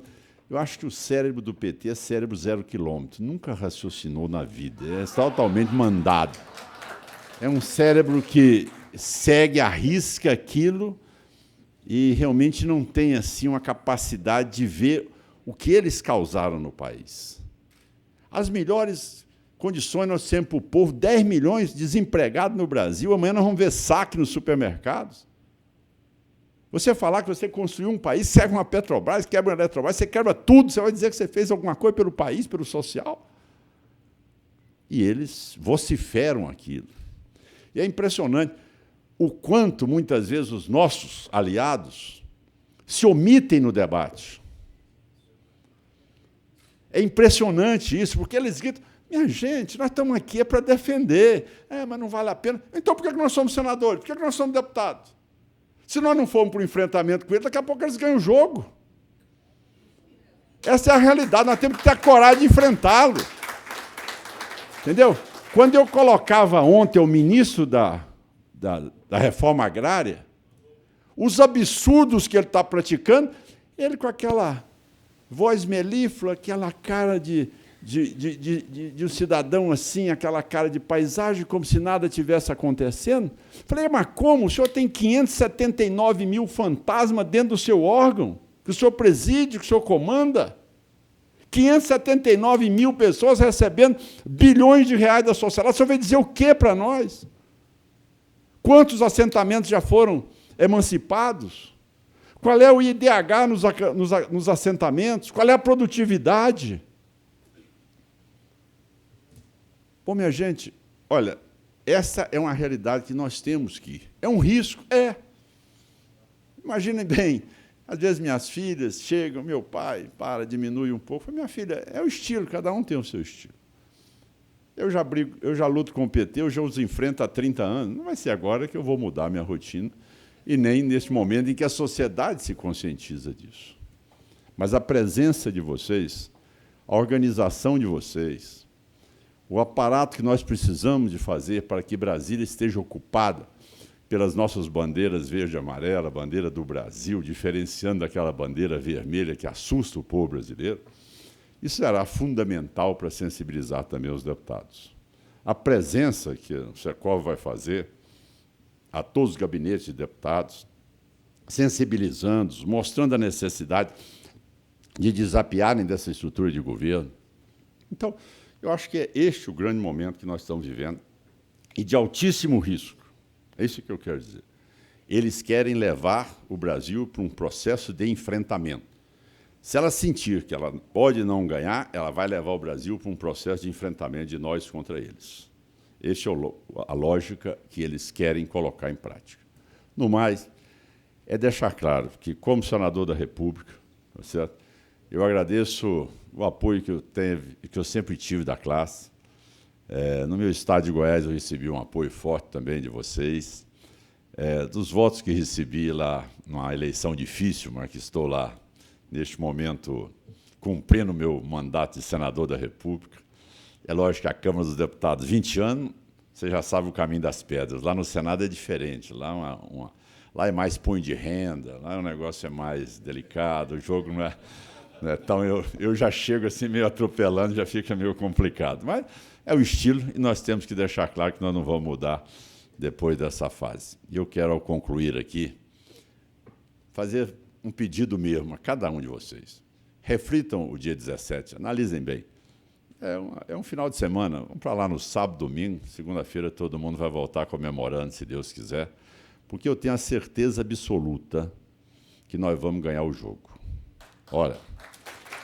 eu acho que o cérebro do PT é cérebro 0 quilômetro, nunca raciocinou na vida, é totalmente mandado. É um cérebro que segue à risca aquilo e realmente não tem assim uma capacidade de ver o que eles causaram no país. As melhores condições nós temos para o povo, 10 milhões desempregados no Brasil, amanhã nós vamos ver saque nos supermercados. Você falar que você construiu um país, serve uma Petrobras, quebra uma Eletrobras, você quebra tudo, você vai dizer que você fez alguma coisa pelo país, pelo social? E eles vociferam aquilo. E é impressionante o quanto, muitas vezes, os nossos aliados se omitem no debate. É impressionante isso, porque eles gritam, minha gente, nós estamos aqui para defender, mas não vale a pena. Então, por que nós somos senadores? Por que nós somos deputados? Se nós não formos para o enfrentamento com eles, daqui a pouco eles ganham o jogo. Essa é a realidade, nós temos que ter a coragem de enfrentá-lo. Entendeu? Quando eu colocava ontem o ministro da reforma agrária, os absurdos que ele está praticando, ele com aquela voz melíflua, aquela cara de um cidadão assim, aquela cara de paisagem, como se nada tivesse acontecendo. Falei, mas como? O senhor tem 579 mil fantasmas dentro do seu órgão, que o senhor preside, que o senhor comanda, 579 mil pessoas recebendo bilhões de reais da sociedade. Você vai dizer o quê para nós? Quantos assentamentos já foram emancipados? Qual é o IDH nos assentamentos? Qual é a produtividade? Bom, minha gente, olha, essa é uma realidade que nós temos que ir. É um risco? É. Imaginem bem, às vezes minhas filhas chegam, meu pai, diminui um pouco. Falo, minha filha, é o estilo, cada um tem o seu estilo. Eu já brigo, eu já luto com o PT, eu já os enfrento há 30 anos. Não vai ser agora que eu vou mudar a minha rotina, e nem neste momento em que a sociedade se conscientiza disso. Mas a presença de vocês, a organização de vocês, o aparato que nós precisamos de fazer para que Brasília esteja ocupada pelas nossas bandeiras verde e amarela, a bandeira do Brasil, diferenciando daquela bandeira vermelha que assusta o povo brasileiro, isso será fundamental para sensibilizar também os deputados. A presença que o Secov vai fazer a todos os gabinetes de deputados, sensibilizando-os, mostrando a necessidade de desapiarem dessa estrutura de governo. Então, eu acho que é este o grande momento que nós estamos vivendo, e de altíssimo risco. É isso que eu quero dizer. Eles querem levar o Brasil para um processo de enfrentamento. Se ela sentir que ela pode não ganhar, ela vai levar o Brasil para um processo de enfrentamento de nós contra eles. Esta é a lógica que eles querem colocar em prática. No mais, é deixar claro que, como senador da República, tá certo? Eu agradeço o apoio que eu sempre tive da classe. No meu estado de Goiás, eu recebi um apoio forte também de vocês. Dos votos que recebi lá numa eleição difícil, mas que estou lá, neste momento, cumprindo o meu mandato de senador da República. É lógico que a Câmara dos Deputados, 20 anos, você já sabe o caminho das pedras. Lá no Senado é diferente. Lá, lá é mais punho de renda, lá o negócio é mais delicado, o jogo não é... Então, eu já chego assim meio atropelando, já fica meio complicado. Mas é o estilo, e nós temos que deixar claro que nós não vamos mudar depois dessa fase. E eu quero, ao concluir aqui, fazer um pedido mesmo a cada um de vocês. Reflitam o dia 17, analisem bem. É um final de semana, vamos para lá no sábado, domingo, segunda-feira todo mundo vai voltar comemorando, se Deus quiser, porque eu tenho a certeza absoluta que nós vamos ganhar o jogo. Olha,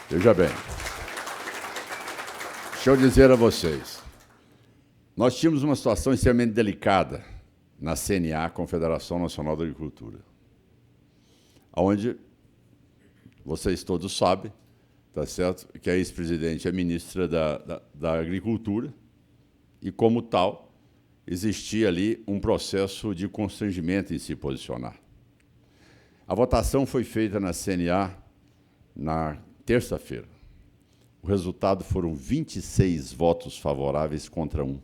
veja bem, deixa eu dizer a vocês, nós tínhamos uma situação extremamente delicada na CNA, Confederação Nacional da Agricultura, onde vocês todos sabem, tá certo, que a ex-presidente é ministra da Agricultura e, como tal, existia ali um processo de constrangimento em se posicionar. A votação foi feita na CNA na terça-feira. O resultado foram 26 votos favoráveis contra 1.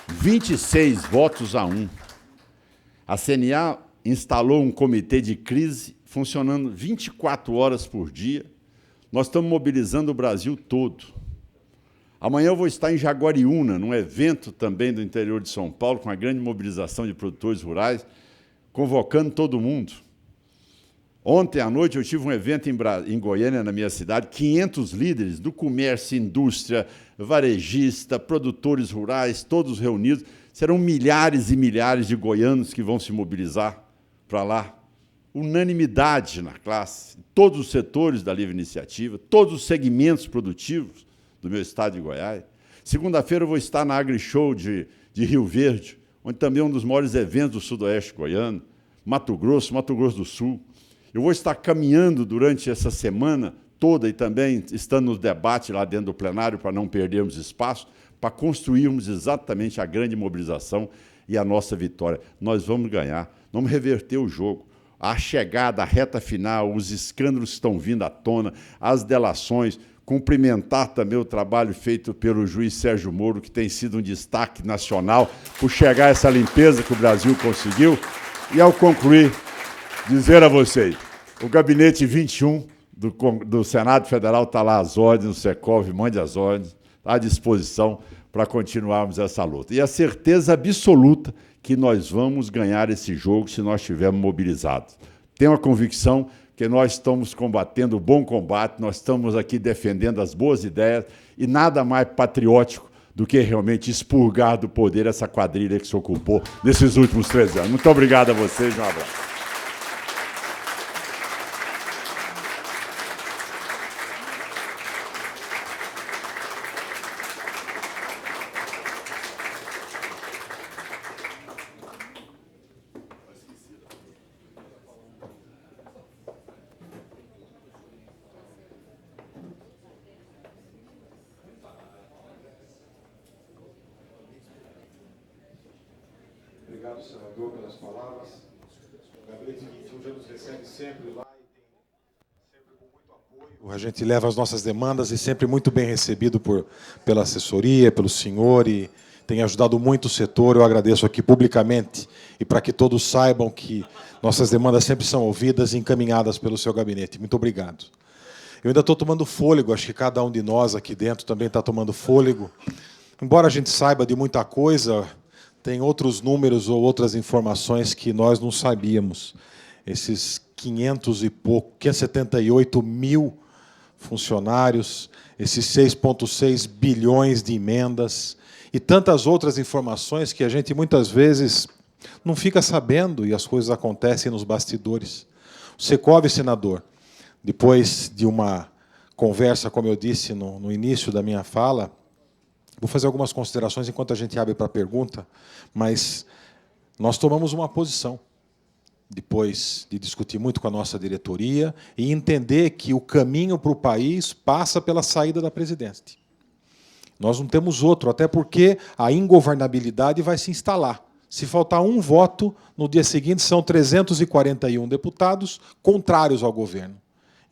26 votos a 1. A CNA instalou um comitê de crise funcionando 24 horas por dia. Nós estamos mobilizando o Brasil todo. Amanhã eu vou estar em Jaguariúna, num evento também do interior de São Paulo, com a grande mobilização de produtores rurais, convocando todo mundo. Ontem à noite eu tive um evento em Goiânia, na minha cidade, 500 líderes do comércio, indústria, varejista, produtores rurais, todos reunidos. Serão milhares e milhares de goianos que vão se mobilizar para lá. Unanimidade na classe, todos os setores da livre iniciativa, todos os segmentos produtivos do meu estado de Goiás. Segunda-feira eu vou estar na AgriShow de Rio Verde, onde também é um dos maiores eventos do sudoeste goiano, Mato Grosso do Sul. Eu vou estar caminhando durante essa semana toda e também estando no debate lá dentro do plenário para não perdermos espaço, para construirmos exatamente a grande mobilização e a nossa vitória. Nós vamos ganhar, vamos reverter o jogo. A chegada, a reta final, os escândalos que estão vindo à tona, as delações, cumprimentar também o trabalho feito pelo juiz Sérgio Moro, que tem sido um destaque nacional por chegar a essa limpeza que o Brasil conseguiu. E, ao concluir, dizer a vocês, o gabinete 21 do Senado Federal está lá às ordens, o Secov mande as ordens, está à disposição para continuarmos essa luta. E a certeza absoluta que nós vamos ganhar esse jogo se nós estivermos mobilizados. Tenho a convicção porque nós estamos combatendo o bom combate, nós estamos aqui defendendo as boas ideias, e nada mais patriótico do que realmente expurgar do poder essa quadrilha que se ocupou nesses últimos 13 anos. Muito obrigado a vocês, um abraço. Obrigado, senador, pelas palavras. O Gabinete 21 já nos recebe sempre lá e tem sempre com muito apoio. A gente leva as nossas demandas e sempre muito bem recebido pela assessoria, pelo senhor, e tem ajudado muito o setor. Eu agradeço aqui publicamente e para que todos saibam que nossas demandas sempre são ouvidas e encaminhadas pelo seu gabinete. Muito obrigado. Eu ainda estou tomando fôlego, acho que cada um de nós aqui dentro também está tomando fôlego. Embora a gente saiba de muita coisa, tem outros números ou outras informações que nós não sabíamos. Esses 578 mil funcionários, esses 6,6 bilhões de emendas e tantas outras informações que a gente muitas vezes não fica sabendo e as coisas acontecem nos bastidores. O Secov, senador, depois de uma conversa, como eu disse no início da minha fala, vou fazer algumas considerações enquanto a gente abre para a pergunta, mas nós tomamos uma posição, depois de discutir muito com a nossa diretoria, e entender que o caminho para o país passa pela saída da presidente. Nós não temos outro, até porque a ingovernabilidade vai se instalar. Se faltar um voto, no dia seguinte são 341 deputados contrários ao governo.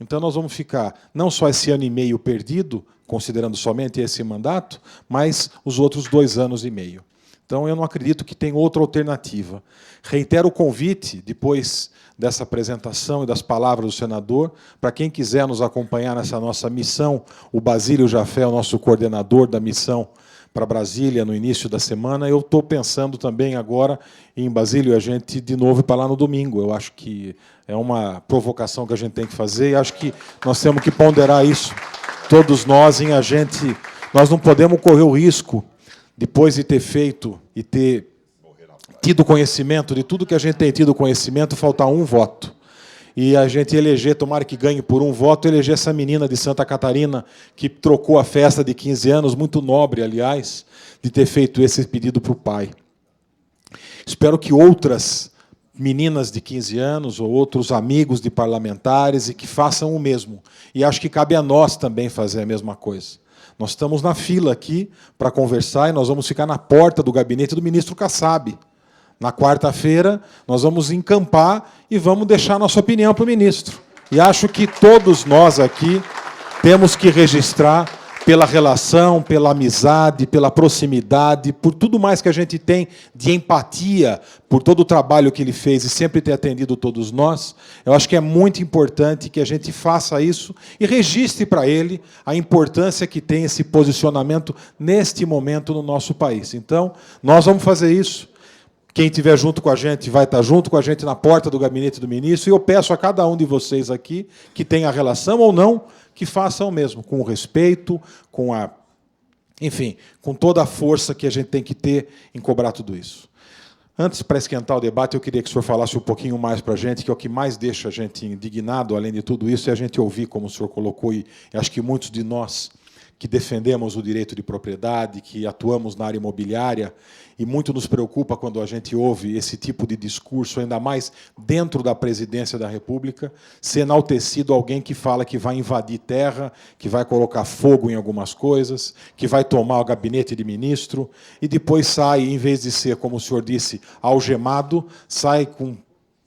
Então, nós vamos ficar não só esse ano e meio perdido, considerando somente esse mandato, mas os outros 2 anos e meio. Então, eu não acredito que tenha outra alternativa. Reitero o convite, depois dessa apresentação e das palavras do senador, para quem quiser nos acompanhar nessa nossa missão. O Basílio Jafé é o nosso coordenador da missão para Brasília no início da semana. Eu estou pensando também agora em Basílio, a gente de novo ir para lá no domingo. Eu acho que é uma provocação que a gente tem que fazer, e acho que nós temos que ponderar isso, todos nós, em a gente. Nós não podemos correr o risco, depois de ter feito e ter tido conhecimento de tudo que a gente tem tido conhecimento, faltar um voto. E a gente eleger, tomara que ganhe por um voto, eleger essa menina de Santa Catarina, que trocou a festa de 15 anos, muito nobre, aliás, de ter feito esse pedido para o pai. Espero que outras meninas de 15 anos ou outros amigos de parlamentares e que façam o mesmo. E acho que cabe a nós também fazer a mesma coisa. Nós estamos na fila aqui para conversar e nós vamos ficar na porta do gabinete do ministro Kassab. Na quarta-feira, nós vamos encampar e vamos deixar a nossa opinião para o ministro. E acho que todos nós aqui temos que registrar pela relação, pela amizade, pela proximidade, por tudo mais que a gente tem de empatia, por todo o trabalho que ele fez e sempre ter atendido todos nós. Eu acho que é muito importante que a gente faça isso e registre para ele a importância que tem esse posicionamento neste momento no nosso país. Então, nós vamos fazer isso. Quem estiver junto com a gente vai estar junto com a gente na porta do gabinete do ministro, e eu peço a cada um de vocês aqui, que tenha relação ou não, que façam o mesmo, com o respeito, enfim, com toda a força que a gente tem que ter em cobrar tudo isso. Antes, para esquentar o debate, eu queria que o senhor falasse um pouquinho mais para a gente, que é o que mais deixa a gente indignado, além de tudo isso, é a gente ouvir, como o senhor colocou, e acho que muitos de nós que defendemos o direito de propriedade, que atuamos na área imobiliária, e muito nos preocupa quando a gente ouve esse tipo de discurso, ainda mais dentro da presidência da República, ser enaltecido alguém que fala que vai invadir terra, que vai colocar fogo em algumas coisas, que vai tomar o gabinete de ministro, e depois sai, em vez de ser, como o senhor disse, algemado, sai com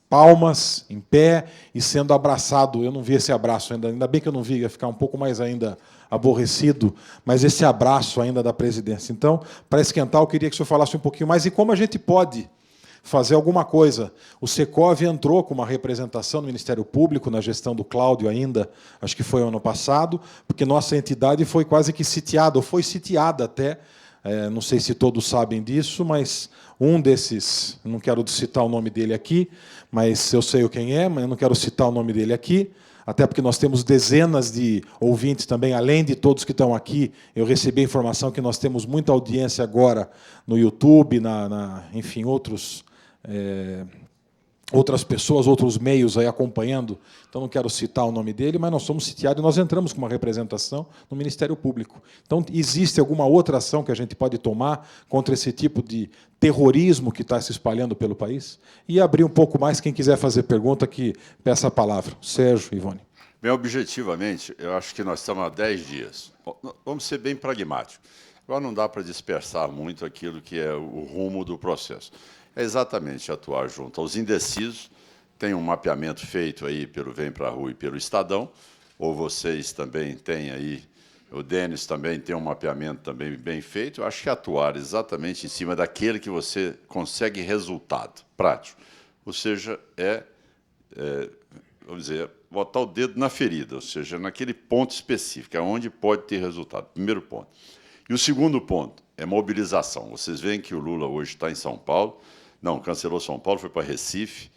palmas, em pé, e sendo abraçado. Eu não vi esse abraço ainda bem que eu não vi, ia ficar um pouco mais ainda aborrecido, mas esse abraço ainda da presidência. Então, para esquentar, eu queria que o senhor falasse um pouquinho mais e como a gente pode fazer alguma coisa. O Secov entrou com uma representação no Ministério Público, na gestão do Cláudio ainda, acho que foi ano passado, porque nossa entidade foi quase que sitiada, ou foi sitiada até, Não sei se todos sabem disso, mas um desses, não quero citar o nome dele aqui, mas eu sei quem é, mas eu não quero citar o nome dele aqui, até porque nós temos dezenas de ouvintes também, além de todos que estão aqui. Eu recebi a informação que nós temos muita audiência agora no YouTube, enfim, outras pessoas, outros meios aí acompanhando. Então, não quero citar o nome dele, mas nós somos sitiados e nós entramos com uma representação no Ministério Público. Então, existe alguma outra ação que a gente pode tomar contra esse tipo de terrorismo que está se espalhando pelo país? E abrir um pouco mais, quem quiser fazer pergunta, que peça a palavra. Sérgio, Ivone. Bem, objetivamente, eu acho que nós estamos há 10 dias. Vamos ser bem pragmáticos. Agora não dá para dispersar muito aquilo que é o rumo do processo. É exatamente atuar junto aos indecisos. Tem um mapeamento feito aí pelo Vem Pra Rua e pelo Estadão, ou vocês também têm aí, o Denis também tem um mapeamento também bem feito. Eu acho que atuar exatamente em cima daquele que você consegue resultado prático. Ou seja, vamos dizer, botar o dedo na ferida, ou seja, naquele ponto específico, onde pode ter resultado. Primeiro ponto. E o segundo ponto é mobilização. Vocês veem que o Lula hoje está em São Paulo. Não, cancelou São Paulo, foi para Recife,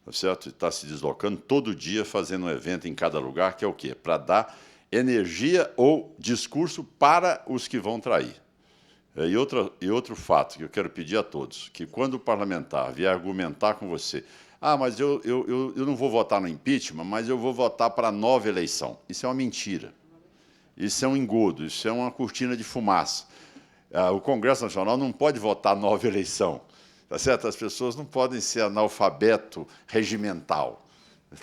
tá certo? Está se deslocando todo dia, fazendo um evento em cada lugar, que é o quê? Para dar energia ou discurso para os que vão trair. E outro fato que eu quero pedir a todos, que quando o parlamentar vier argumentar com você, mas eu não vou votar no impeachment, mas eu vou votar para a nova eleição. Isso é uma mentira. Isso é um engodo, isso é uma cortina de fumaça. O Congresso Nacional não pode votar nova eleição. Tá certo? As pessoas não podem ser analfabeto regimental,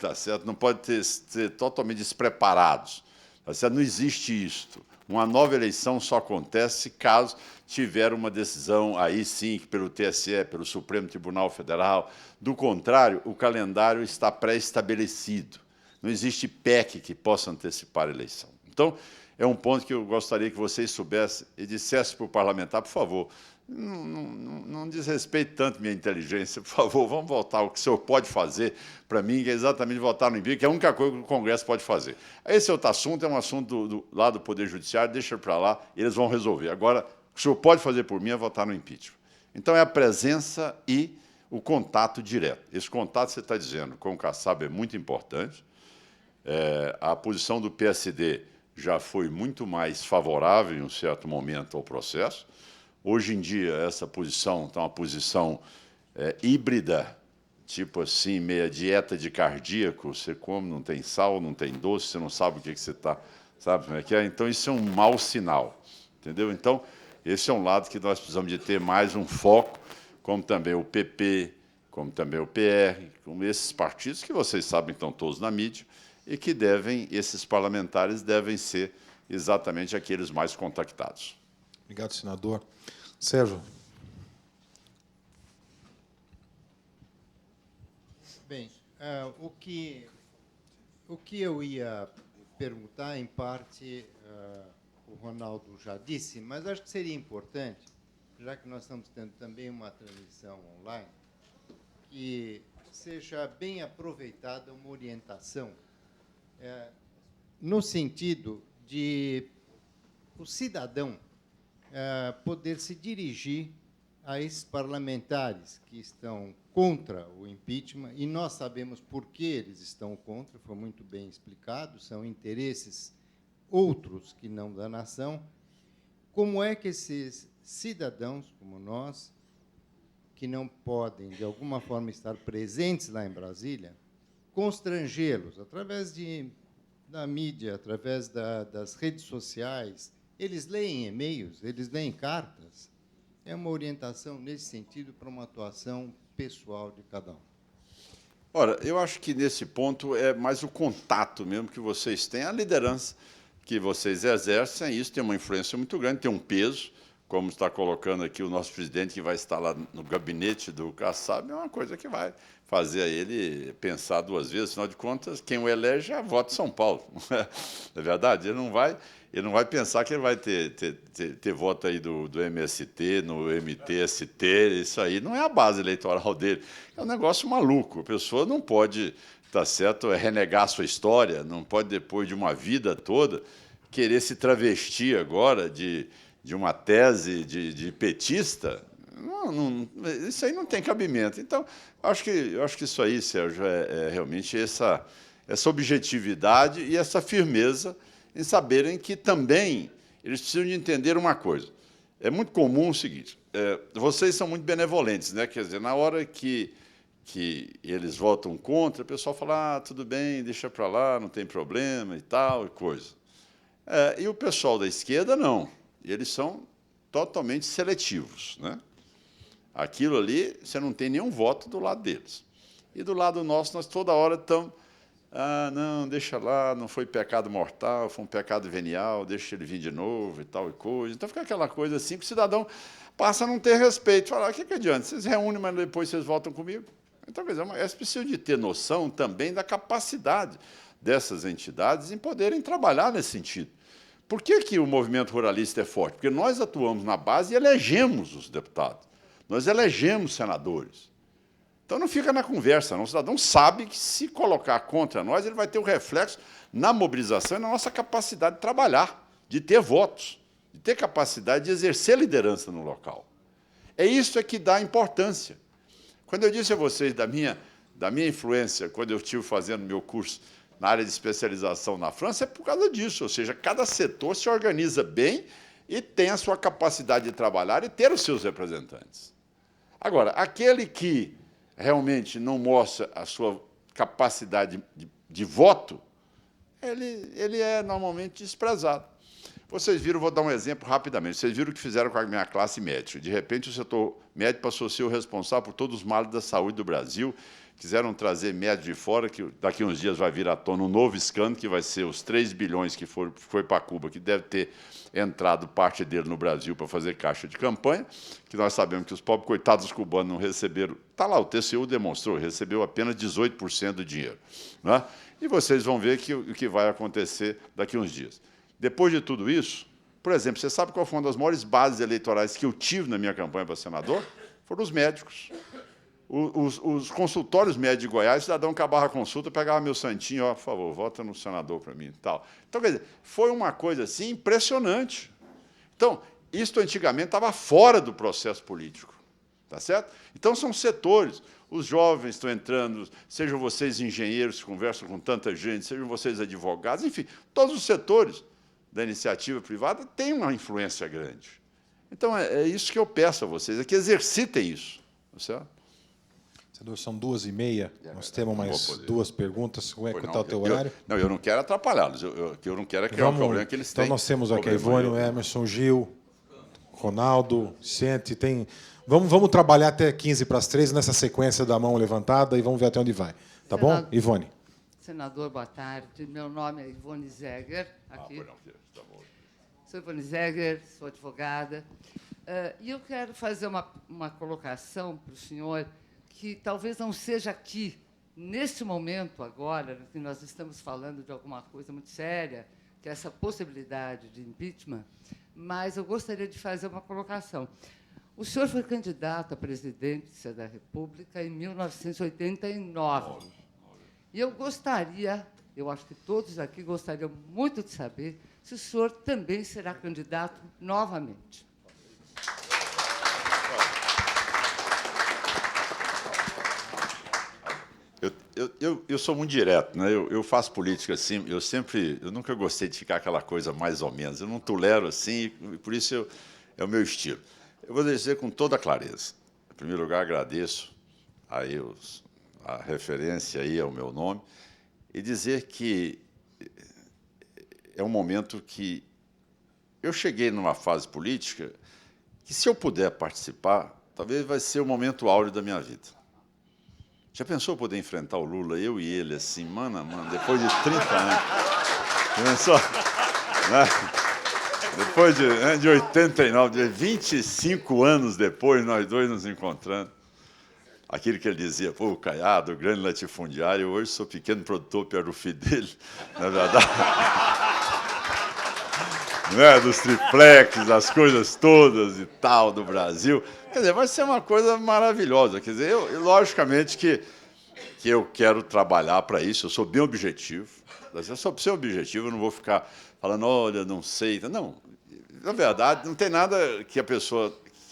tá certo? Não podem ser totalmente despreparados. Tá certo? Não existe isto. Uma nova eleição só acontece caso tiver uma decisão, aí sim, pelo TSE, pelo Supremo Tribunal Federal. Do contrário, o calendário está pré-estabelecido. Não existe PEC que possa antecipar a eleição. Então, é um ponto que eu gostaria que vocês soubessem e dissessem para o parlamentar, por favor, não desrespeite tanto minha inteligência, por favor, vamos voltar ao que o senhor pode fazer para mim, que é exatamente votar no impeachment, que é a única coisa que o Congresso pode fazer. Esse outro assunto é um assunto lá do Poder Judiciário, deixa para lá, eles vão resolver. Agora, o que o senhor pode fazer por mim é votar no impeachment. Então, é a presença e o contato direto. Esse contato, você está dizendo, com o Kassab é muito importante. A posição do PSD já foi muito mais favorável, em um certo momento, ao processo. Hoje em dia, essa posição está uma posição híbrida, tipo assim, meia dieta de cardíaco. Você come, não tem sal, não tem doce, você não sabe o que você está... Sabe como é que é? Então, isso é um mau sinal. Entendeu? Então, esse é um lado que nós precisamos de ter mais um foco, como também o PP, como também o PR, como esses partidos que vocês sabem estão todos na mídia, e que esses parlamentares devem ser exatamente aqueles mais contactados. Obrigado, senador. Sérgio. Bem, o que eu ia perguntar, em parte, o Ronaldo já disse, mas acho que seria importante, já que nós estamos tendo também uma transmissão online, que seja bem aproveitada uma orientação no sentido de o cidadão poder se dirigir a esses parlamentares que estão contra o impeachment, e nós sabemos por que eles estão contra, foi muito bem explicado, são interesses outros que não da nação. Como é que esses cidadãos, como nós, que não podem, de alguma forma, estar presentes lá em Brasília, constrangê-los, através da mídia, através das redes sociais? Eles leem e-mails, eles leem cartas. É uma orientação nesse sentido para uma atuação pessoal de cada um. Ora, eu acho que nesse ponto é mais o contato mesmo que vocês têm, a liderança que vocês exercem, isso tem uma influência muito grande, tem um peso, como está colocando aqui o nosso presidente, que vai estar lá no gabinete do Kassab, é uma coisa que vai fazer a ele pensar duas vezes. Afinal de contas, quem o elege é a voto de São Paulo. Não é verdade? Ele não vai pensar que ele vai ter voto aí do MST, no MTST, isso aí não é a base eleitoral dele. É um negócio maluco. A pessoa não pode, tá certo, renegar a sua história, não pode, depois de uma vida toda, querer se travestir agora de de uma tese de petista, isso aí não tem cabimento. Então, eu acho que isso aí, Sérgio, é realmente essa objetividade e essa firmeza em saberem que também eles precisam de entender uma coisa. É muito comum o seguinte, vocês são muito benevolentes, né? Quer dizer, na hora que eles votam contra, o pessoal fala, tudo bem, deixa para lá, não tem problema e tal, e coisa. E o pessoal da esquerda, não. Eles são totalmente seletivos, né? Aquilo ali, você não tem nenhum voto do lado deles. E do lado nosso, nós toda hora estamos... não, deixa lá, não foi pecado mortal, foi um pecado venial, deixa ele vir de novo e tal e coisa. Então, fica aquela coisa assim que o cidadão passa a não ter respeito. Fala, o que adianta? Vocês reúnem, mas depois vocês votam comigo? Então, quer dizer, eles precisam de ter noção também da capacidade dessas entidades em poderem trabalhar nesse sentido. Por que o movimento ruralista é forte? Porque nós atuamos na base e elegemos os deputados. Nós elegemos senadores. Então, não fica na conversa, não. O cidadão sabe que, se colocar contra nós, ele vai ter o reflexo na mobilização e na nossa capacidade de trabalhar, de ter votos, de ter capacidade de exercer liderança no local. É isso que dá importância. Quando eu disse a vocês da minha influência, quando eu estive fazendo meu curso na área de especialização na França, é por causa disso. Ou seja, cada setor se organiza bem e tem a sua capacidade de trabalhar e ter os seus representantes. Agora, aquele que realmente não mostra a sua capacidade de voto, ele é normalmente desprezado. Vocês viram, vou dar um exemplo rapidamente, vocês viram o que fizeram com a minha classe médica. De repente, o setor médico passou a ser o responsável por todos os males da saúde do Brasil, quiseram trazer médicos de fora, que daqui a uns dias vai vir à tona um novo escândalo, que vai ser os 3 bilhões que foi para Cuba, que deve ter entrado parte dele no Brasil para fazer caixa de campanha, que nós sabemos que os pobres coitados cubanos não receberam, está lá, o TCU demonstrou, recebeu apenas 18% do dinheiro. Né? E vocês vão ver o que vai acontecer daqui a uns dias. Depois de tudo isso, por exemplo, você sabe qual foi uma das maiores bases eleitorais que eu tive na minha campanha para senador? Foram os médicos. Os consultórios médicos de Goiás, o cidadão acabava a consulta, pegava meu santinho, por favor, vota no senador para mim e tal. Então, quer dizer, foi uma coisa assim impressionante. Então, isso antigamente estava fora do processo político, tá certo? Então, são setores. Os jovens estão entrando, sejam vocês engenheiros que conversam com tanta gente, sejam vocês advogados, enfim, todos os setores da iniciativa privada têm uma influência grande. Então, é isso que eu peço a vocês, é que exercitem isso, tá certo? Senador, são 2h30, nós temos mais 2 perguntas. Como é que está o teu horário? Não, eu não quero atrapalhá-los, eu não quero criar o problema que eles têm. Então, nós temos aqui a Ivone, o Emerson, Gil, Ronaldo, Vicente, tem... Vamos trabalhar até 15:45 nessa sequência da mão levantada e vamos ver até onde vai. Tá bom? Ivone. Senador, boa tarde. Meu nome é Ivone Zegger. Aqui. Sou Ivone Zegger, sou advogada. E eu quero fazer uma colocação para o senhor que talvez não seja aqui, neste momento agora, que nós estamos falando de alguma coisa muito séria, que é essa possibilidade de impeachment, mas eu gostaria de fazer uma colocação. O senhor foi candidato à presidência da República em 1989. E eu gostaria, eu acho que todos aqui gostariam muito de saber, se o senhor também será candidato novamente. Eu sou muito direto, né? Eu faço política assim, eu nunca gostei de ficar aquela coisa mais ou menos, eu não tolero assim, e por isso é o meu estilo. Eu vou dizer com toda clareza. Em primeiro lugar, agradeço aí a referência aí ao meu nome e dizer que é um momento que eu cheguei numa fase política que, se eu puder participar, talvez vai ser o momento áureo da minha vida. Já pensou poder enfrentar o Lula, eu e ele, assim, mano a mano, depois de 30 anos? Já pensou? Né? Depois de 89, 25 anos depois, nós dois nos encontrando. Aquilo que ele dizia, pô, o Caiado, o grande latifundiário, hoje sou pequeno produtor perto do filho dele, na verdade. Né? Dos triplex, das coisas todas e tal do Brasil. Quer dizer, vai ser uma coisa maravilhosa. Quer dizer, logicamente que eu quero trabalhar para isso, eu sou bem objetivo. Se eu sou objetivo, eu não vou ficar falando, olha, não sei. Não, na verdade, não tem nada que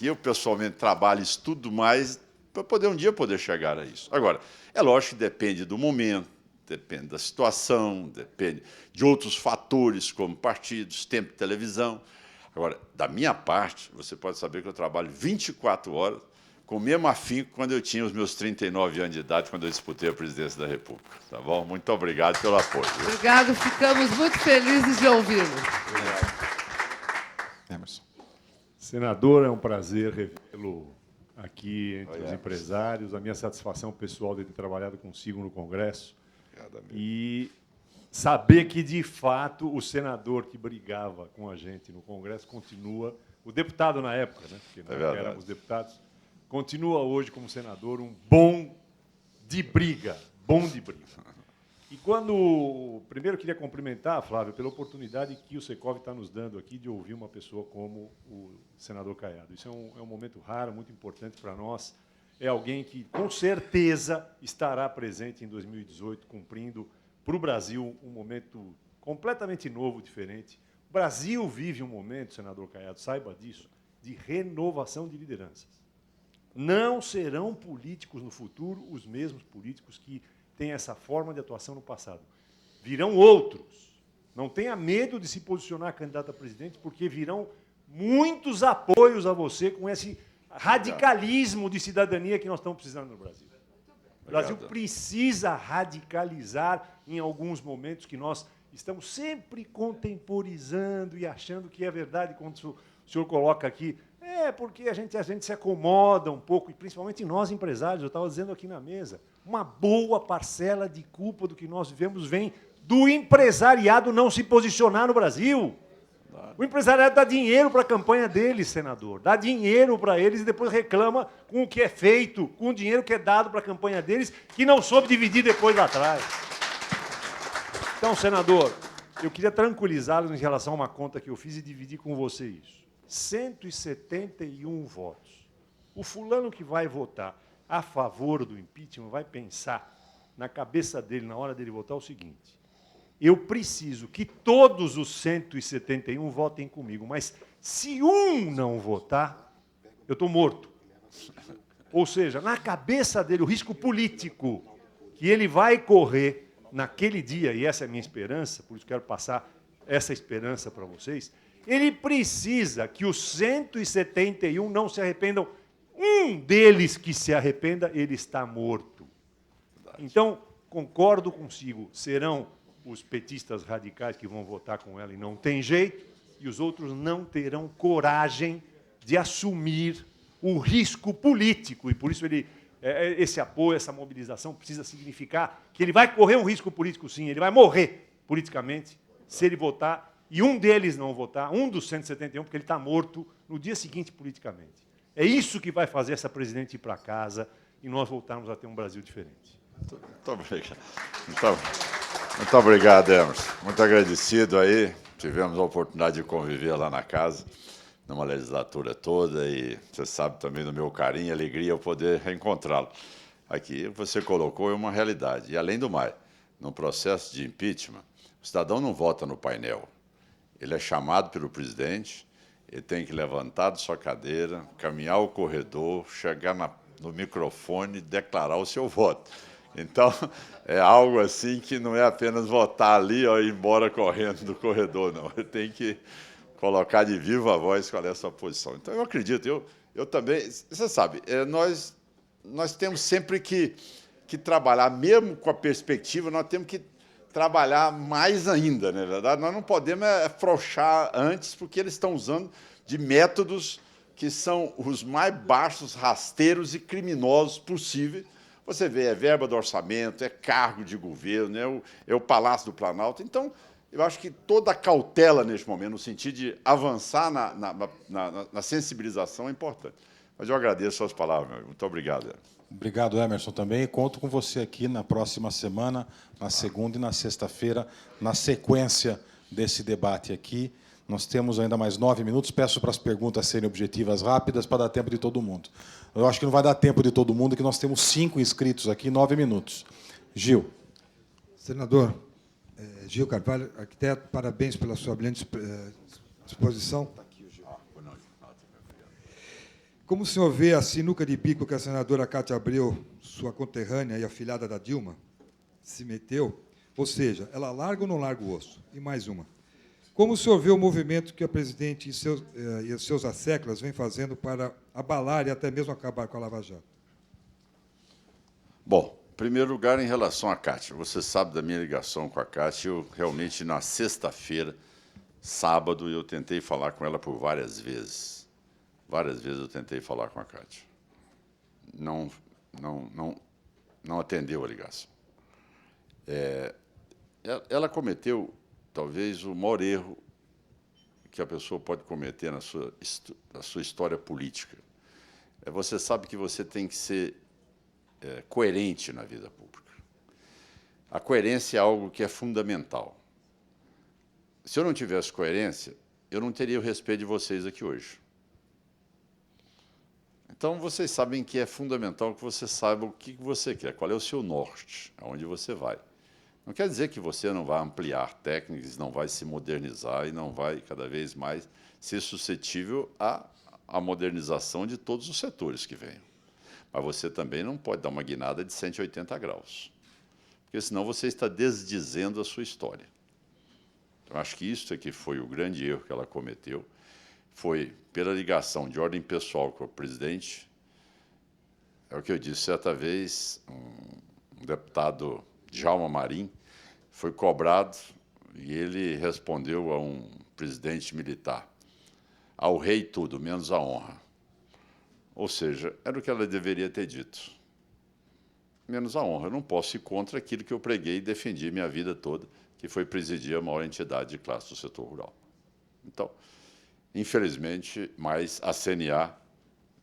eu pessoalmente trabalhe, estudo mais, para poder um dia poder chegar a isso. Agora, é lógico que depende do momento, depende da situação, depende de outros fatores, como partidos, tempo de televisão. Agora, da minha parte, você pode saber que eu trabalho 24 horas, com o mesmo afinco quando eu tinha os meus 39 anos de idade, quando eu disputei a presidência da República. Tá bom? Muito obrigado pelo apoio. Obrigado, ficamos muito felizes de ouvi-lo. Emerson. Senador, é um prazer revê-lo aqui entre os empresários. A minha satisfação pessoal de ter trabalhado consigo no Congresso e saber que, de fato, o senador que brigava com a gente no Congresso continua, o deputado na época, né, porque nós éramos deputados, continua hoje como senador um bom de briga. E primeiro eu queria cumprimentar, Flávio, pela oportunidade que o Secov está nos dando aqui de ouvir uma pessoa como o senador Caiado. Isso é um momento raro, muito importante para nós. É alguém que, com certeza, estará presente em 2018, cumprindo para o Brasil um momento completamente novo, diferente. O Brasil vive um momento, senador Caiado, saiba disso, de renovação de lideranças. Não serão políticos no futuro os mesmos políticos que têm essa forma de atuação no passado. Virão outros. Não tenha medo de se posicionar candidato a presidente, porque virão muitos apoios a você com esse radicalismo de cidadania que nós estamos precisando no Brasil. O Brasil precisa radicalizar em alguns momentos que nós estamos sempre contemporizando e achando que é verdade quando o senhor coloca aqui. Porque a gente se acomoda um pouco, e principalmente nós, empresários, eu estava dizendo aqui na mesa, uma boa parcela de culpa do que nós vivemos vem do empresariado não se posicionar no Brasil. O empresariado dá dinheiro para a campanha deles, senador, dá dinheiro para eles e depois reclama com o que é feito, com o dinheiro que é dado para a campanha deles, que não soube dividir depois lá atrás. Então, senador, eu queria tranquilizá-los em relação a uma conta que eu fiz e dividir com você isso. 171 votos. O fulano que vai votar a favor do impeachment vai pensar na cabeça dele, na hora dele votar, o seguinte: eu preciso que todos os 171 votem comigo, mas se um não votar, eu estou morto. Ou seja, na cabeça dele, o risco político que ele vai correr naquele dia, e essa é a minha esperança, por isso quero passar essa esperança para vocês, ele precisa que os 171 não se arrependam. Um deles que se arrependa, ele está morto. Então, concordo consigo, serão os petistas radicais que vão votar com ela e não tem jeito, e os outros não terão coragem de assumir o risco político, e por isso esse apoio, essa mobilização precisa significar que ele vai correr um risco político, sim, ele vai morrer politicamente se ele votar, e um deles não votar, um dos 171, porque ele está morto no dia seguinte politicamente. É isso que vai fazer essa presidente ir para casa e nós voltarmos a ter um Brasil diferente. Muito obrigado. Muito obrigado, Emerson. Muito agradecido aí. Tivemos a oportunidade de conviver lá na casa, numa legislatura toda, e você sabe também do meu carinho e alegria eu poder reencontrá-lo. Aqui você colocou uma realidade. E, além do mais, no processo de impeachment, o cidadão não vota no painel. Ele é chamado pelo presidente, ele tem que levantar de sua cadeira, caminhar o corredor, chegar no microfone e declarar o seu voto. Então, é algo assim que não é apenas votar ali e ir embora correndo do corredor, não. Ele tem que colocar de viva voz qual é a sua posição. Então, eu acredito, eu também... Você sabe, nós temos sempre que trabalhar, mesmo com a perspectiva, nós temos que trabalhar mais ainda, na verdade. Nós não podemos afrouxar antes, porque eles estão usando de métodos que são os mais baixos, rasteiros e criminosos possíveis. Você vê, é verba do orçamento, é cargo de governo, é o Palácio do Planalto. Então, eu acho que toda a cautela neste momento, no sentido de avançar na sensibilização, é importante. Mas eu agradeço suas palavras, meu amigo. Muito obrigado, Emerson. Obrigado, Emerson, também. Conto com você aqui na próxima semana, na segunda e na sexta-feira, na sequência desse debate aqui. Nós temos ainda mais 9 minutos. Peço para as perguntas serem objetivas, rápidas, para dar tempo de todo mundo. Eu acho que não vai dar tempo de todo mundo, que nós temos 5 inscritos aqui, 9 minutos. Gil. Senador, Gil Carvalho, arquiteto, parabéns pela sua brilhante exposição. Como o senhor vê a sinuca de bico que a senadora Cátia Abreu, sua conterrânea e afilhada da Dilma, se meteu? Ou seja, ela larga ou não larga o osso? E mais uma. Como o senhor vê o movimento que a presidente e os seus asseclas vêm fazendo para abalar e até mesmo acabar com a Lava Jato? Bom, em primeiro lugar, em relação à Cátia, você sabe da minha ligação com a Cátia. Eu realmente, na sexta-feira, sábado, eu tentei falar com ela por várias vezes. Várias vezes eu tentei falar com a Cátia. Não atendeu a ligação. Ela cometeu, talvez, o maior erro que a pessoa pode cometer na sua história política. Você sabe que você tem que ser coerente na vida pública. A coerência é algo que é fundamental. Se eu não tivesse coerência, eu não teria o respeito de vocês aqui hoje. Então, vocês sabem que é fundamental que você saiba o que você quer, qual é o seu norte, aonde você vai. Não quer dizer que você não vai ampliar técnicas, não vai se modernizar e não vai, cada vez mais, ser suscetível à modernização de todos os setores que venham. Mas você também não pode dar uma guinada de 180 graus, porque senão você está desdizendo a sua história. Então, acho que isso é que foi o grande erro que ela cometeu, foi pela ligação de ordem pessoal com o presidente. É o que eu disse certa vez, um deputado, Djalma Marim, foi cobrado e ele respondeu a um presidente militar: ao rei tudo, menos a honra. Ou seja, era o que ela deveria ter dito. Menos a honra. Eu não posso ir contra aquilo que eu preguei e defendi minha vida toda, que foi presidir a maior entidade de classe do setor rural. Então, infelizmente, mas a CNA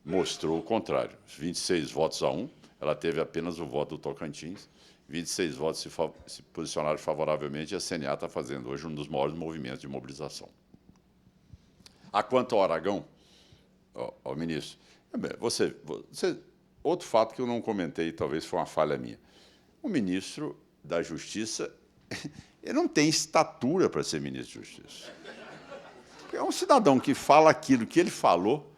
mostrou o contrário. 26 votos a 1, ela teve apenas o voto do Tocantins, 26 votos se posicionaram favoravelmente, e a CNA está fazendo hoje um dos maiores movimentos de mobilização. Quanto ao Aragão, ao ministro, outro fato que eu não comentei, talvez foi uma falha minha. O ministro da Justiça, ele não tem estatura para ser ministro da Justiça. É um cidadão que fala aquilo que ele falou.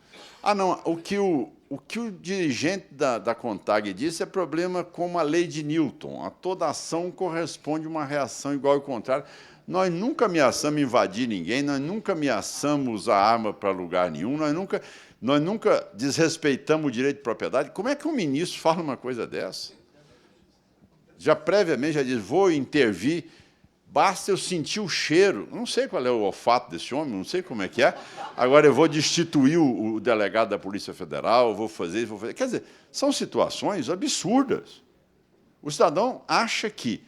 Não, o que o dirigente da CONTAG disse é problema como a lei de Newton. A toda ação corresponde uma reação igual e contrária. Nós nunca ameaçamos invadir ninguém, nós nunca ameaçamos usar arma para lugar nenhum, nós nunca desrespeitamos o direito de propriedade. Como é que um ministro fala uma coisa dessa? Já previamente já diz, vou intervir, basta eu sentir o cheiro. Não sei qual é o olfato desse homem, não sei como é que é. Agora eu vou destituir o delegado da Polícia Federal, vou fazer. Quer dizer, são situações absurdas. O cidadão acha que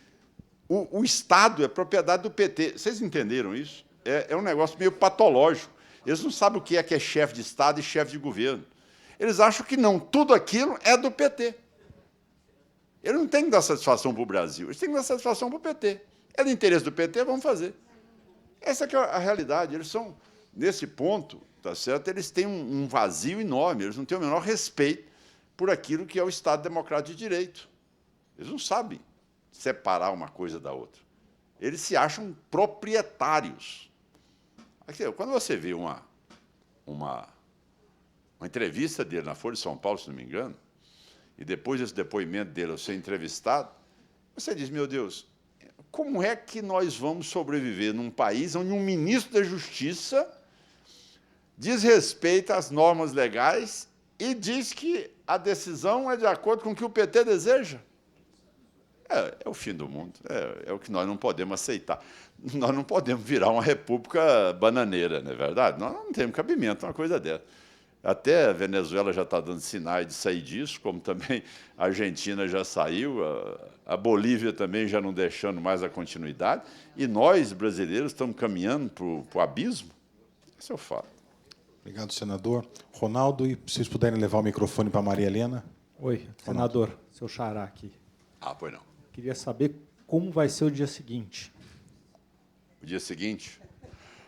o Estado é propriedade do PT. Vocês entenderam isso? É um negócio meio patológico. Eles não sabem o que é chefe de Estado e chefe de governo. Eles acham que não, tudo aquilo é do PT. Eles não têm que dar satisfação para o Brasil, eles têm que dar satisfação para o PT. É do interesse do PT, vamos fazer. Essa que é a realidade. Eles são, nesse ponto, tá certo? Eles têm um vazio enorme, eles não têm o menor respeito por aquilo que é o Estado Democrático de Direito. Eles não sabem separar uma coisa da outra. Eles se acham proprietários. Quando você vê uma entrevista dele na Folha de São Paulo, se não me engano, e depois desse depoimento dele, ser entrevistado, você diz, meu Deus, como é que nós vamos sobreviver num país onde um ministro da Justiça desrespeita as normas legais e diz que a decisão é de acordo com o que o PT deseja? É o fim do mundo, é o que nós não podemos aceitar. Nós não podemos virar uma república bananeira, não é verdade? Nós não temos cabimento uma coisa dessa. Até a Venezuela já está dando sinais de sair disso, como também a Argentina já saiu, a Bolívia também já não deixando mais a continuidade, e nós, brasileiros, estamos caminhando para o abismo. Esse é o fato. Obrigado, senador. Ronaldo, e se vocês puderem levar o microfone para a Maria Helena. Oi, senador, seu xará aqui. Pois não. Queria saber como vai ser o dia seguinte. O dia seguinte?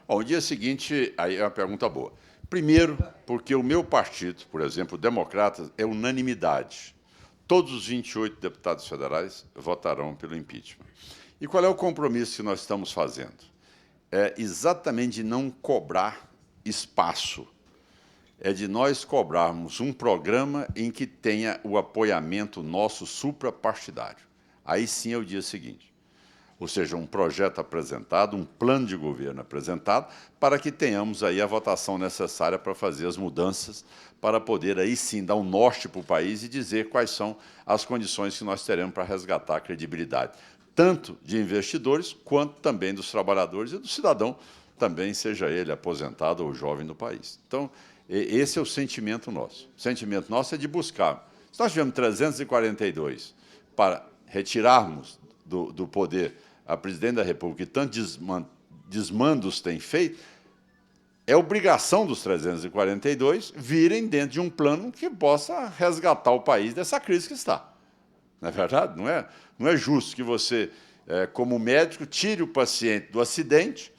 O dia seguinte, aí é uma pergunta boa. Primeiro, porque o meu partido, por exemplo, o Democratas, é unanimidade. Todos os 28 deputados federais votarão pelo impeachment. E qual é o compromisso que nós estamos fazendo? É exatamente não cobrar espaço é de nós cobrarmos um programa em que tenha o apoiamento nosso suprapartidário. Aí sim é o dia seguinte. Ou seja, um projeto apresentado, um plano de governo apresentado, para que tenhamos aí a votação necessária para fazer as mudanças, para poder aí sim dar um norte para o país e dizer quais são as condições que nós teremos para resgatar a credibilidade, tanto de investidores, quanto também dos trabalhadores e do cidadão, também seja ele aposentado ou jovem do país. Então, esse é o sentimento nosso. O sentimento nosso é de buscar. Se nós tivemos 342 para retirarmos do poder a presidente da República, e tantos desmandos tem feito, é obrigação dos 342 virem dentro de um plano que possa resgatar o país dessa crise que está. Não é verdade? Não é justo que você, como médico, tire o paciente do acidente,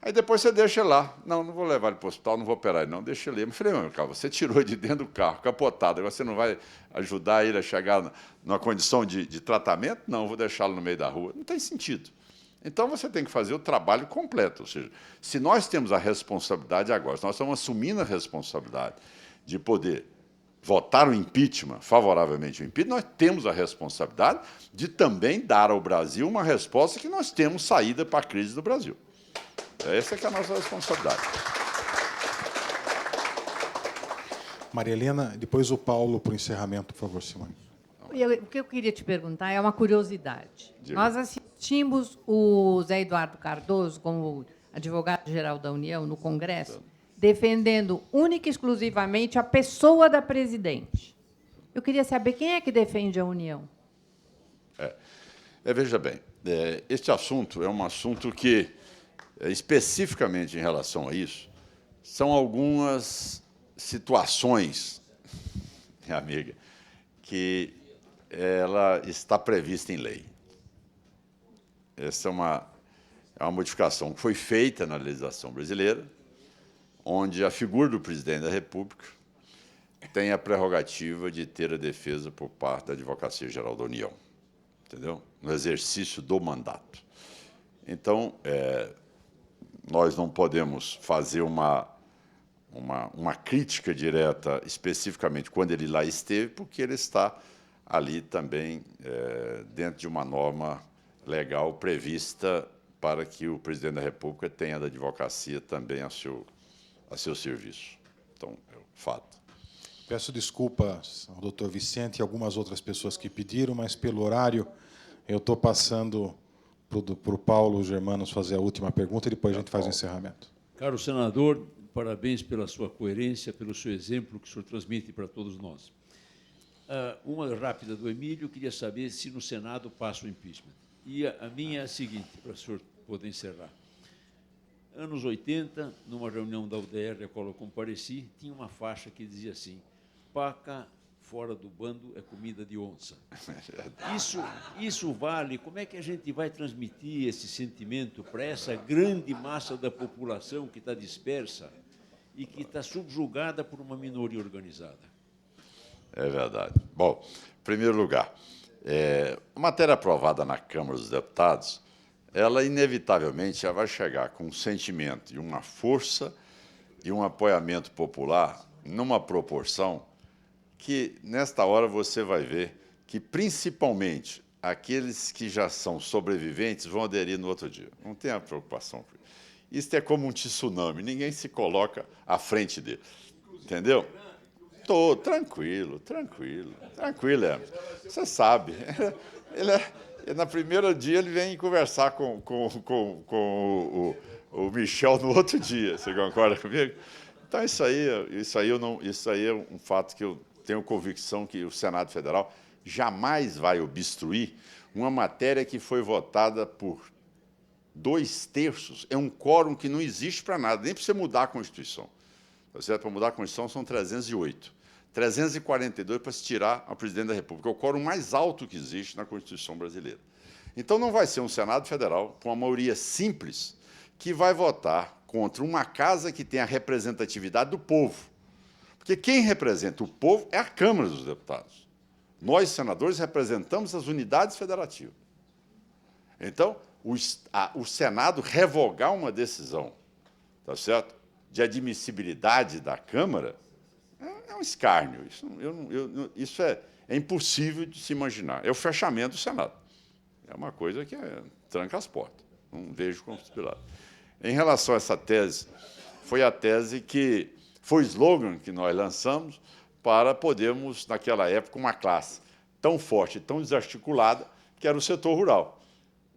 aí depois você deixa ele lá. Não vou levar ele para o hospital, não vou operar ele, não, deixa ele. Eu falei, meu carro, você tirou ele de dentro do carro, capotado, agora você não vai ajudar ele a chegar numa condição de tratamento? Não, vou deixá-lo no meio da rua. Não tem sentido. Então, você tem que fazer o trabalho completo. Ou seja, se nós temos a responsabilidade agora, se nós estamos assumindo a responsabilidade de poder votar o impeachment, favoravelmente o impeachment, nós temos a responsabilidade de também dar ao Brasil uma resposta que nós temos saída para a crise do Brasil. Essa é que é a nossa responsabilidade. Maria Helena, depois o Paulo para o encerramento, por favor, Simone. O que eu queria te perguntar é uma curiosidade. Diga. Nós assistimos o Zé Eduardo Cardoso, como advogado-geral da União, no Congresso, defendendo única e exclusivamente a pessoa da presidente. Eu queria saber quem é que defende a União. Veja bem, este assunto é um assunto que, especificamente em relação a isso, são algumas situações, minha amiga, que ela está prevista em lei. Essa é uma modificação que foi feita na legislação brasileira, onde a figura do presidente da República tem a prerrogativa de ter a defesa por parte da Advocacia Geral da União, entendeu? No exercício do mandato. Então, nós não podemos fazer uma crítica direta especificamente quando ele lá esteve, porque ele está ali também dentro de uma norma legal prevista para que o presidente da República tenha da advocacia também a seu serviço. Então, é um fato. Peço desculpas ao doutor Vicente e algumas outras pessoas que pediram, mas pelo horário eu estou passando para o Paulo Germanos fazer a última pergunta e depois a gente faz o encerramento. Caro senador, parabéns pela sua coerência, pelo seu exemplo que o senhor transmite para todos nós. Uma rápida do Emílio, queria saber se no Senado passa o impeachment. E a minha é a seguinte, para o senhor poder encerrar. Anos 80, numa reunião da UDR a qual eu compareci, tinha uma faixa que dizia assim, paca fora do bando é comida de onça. Isso vale, como é que a gente vai transmitir esse sentimento para essa grande massa da população que está dispersa e que está subjugada por uma minoria organizada? É verdade. Bom, em primeiro lugar, a matéria aprovada na Câmara dos Deputados, ela inevitavelmente já vai chegar com um sentimento e uma força e um apoiamento popular numa proporção que, nesta hora, você vai ver que, principalmente, aqueles que já são sobreviventes vão aderir no outro dia. Não tenha preocupação com isso. Isso é como um tsunami, ninguém se coloca à frente dele. Entendeu? Estou tranquilo, Hermes. Você sabe. Na primeiro dia, ele vem conversar com o Michel no outro dia. Você concorda comigo? Então, isso aí é um fato que eu tenho convicção que o Senado Federal jamais vai obstruir uma matéria que foi votada por 2/3. É um quórum que não existe para nada, nem para você mudar a Constituição. Tá certo? Para mudar a Constituição são 308. 342 para se tirar a presidente da República. É o quórum mais alto que existe na Constituição brasileira. Então, não vai ser um Senado Federal, com uma maioria simples, que vai votar contra uma casa que tem a representatividade do povo. Porque quem representa o povo é a Câmara dos Deputados. Nós, senadores, representamos as unidades federativas. Então, o Senado revogar uma decisão, tá certo, de admissibilidade da Câmara, é um escárnio. Isso é impossível de se imaginar. É o fechamento do Senado. É uma coisa que tranca as portas. Não vejo como esperado. Em relação a essa tese, foi a tese que foi o slogan que nós lançamos para podermos, naquela época, uma classe tão forte, tão desarticulada, que era o setor rural.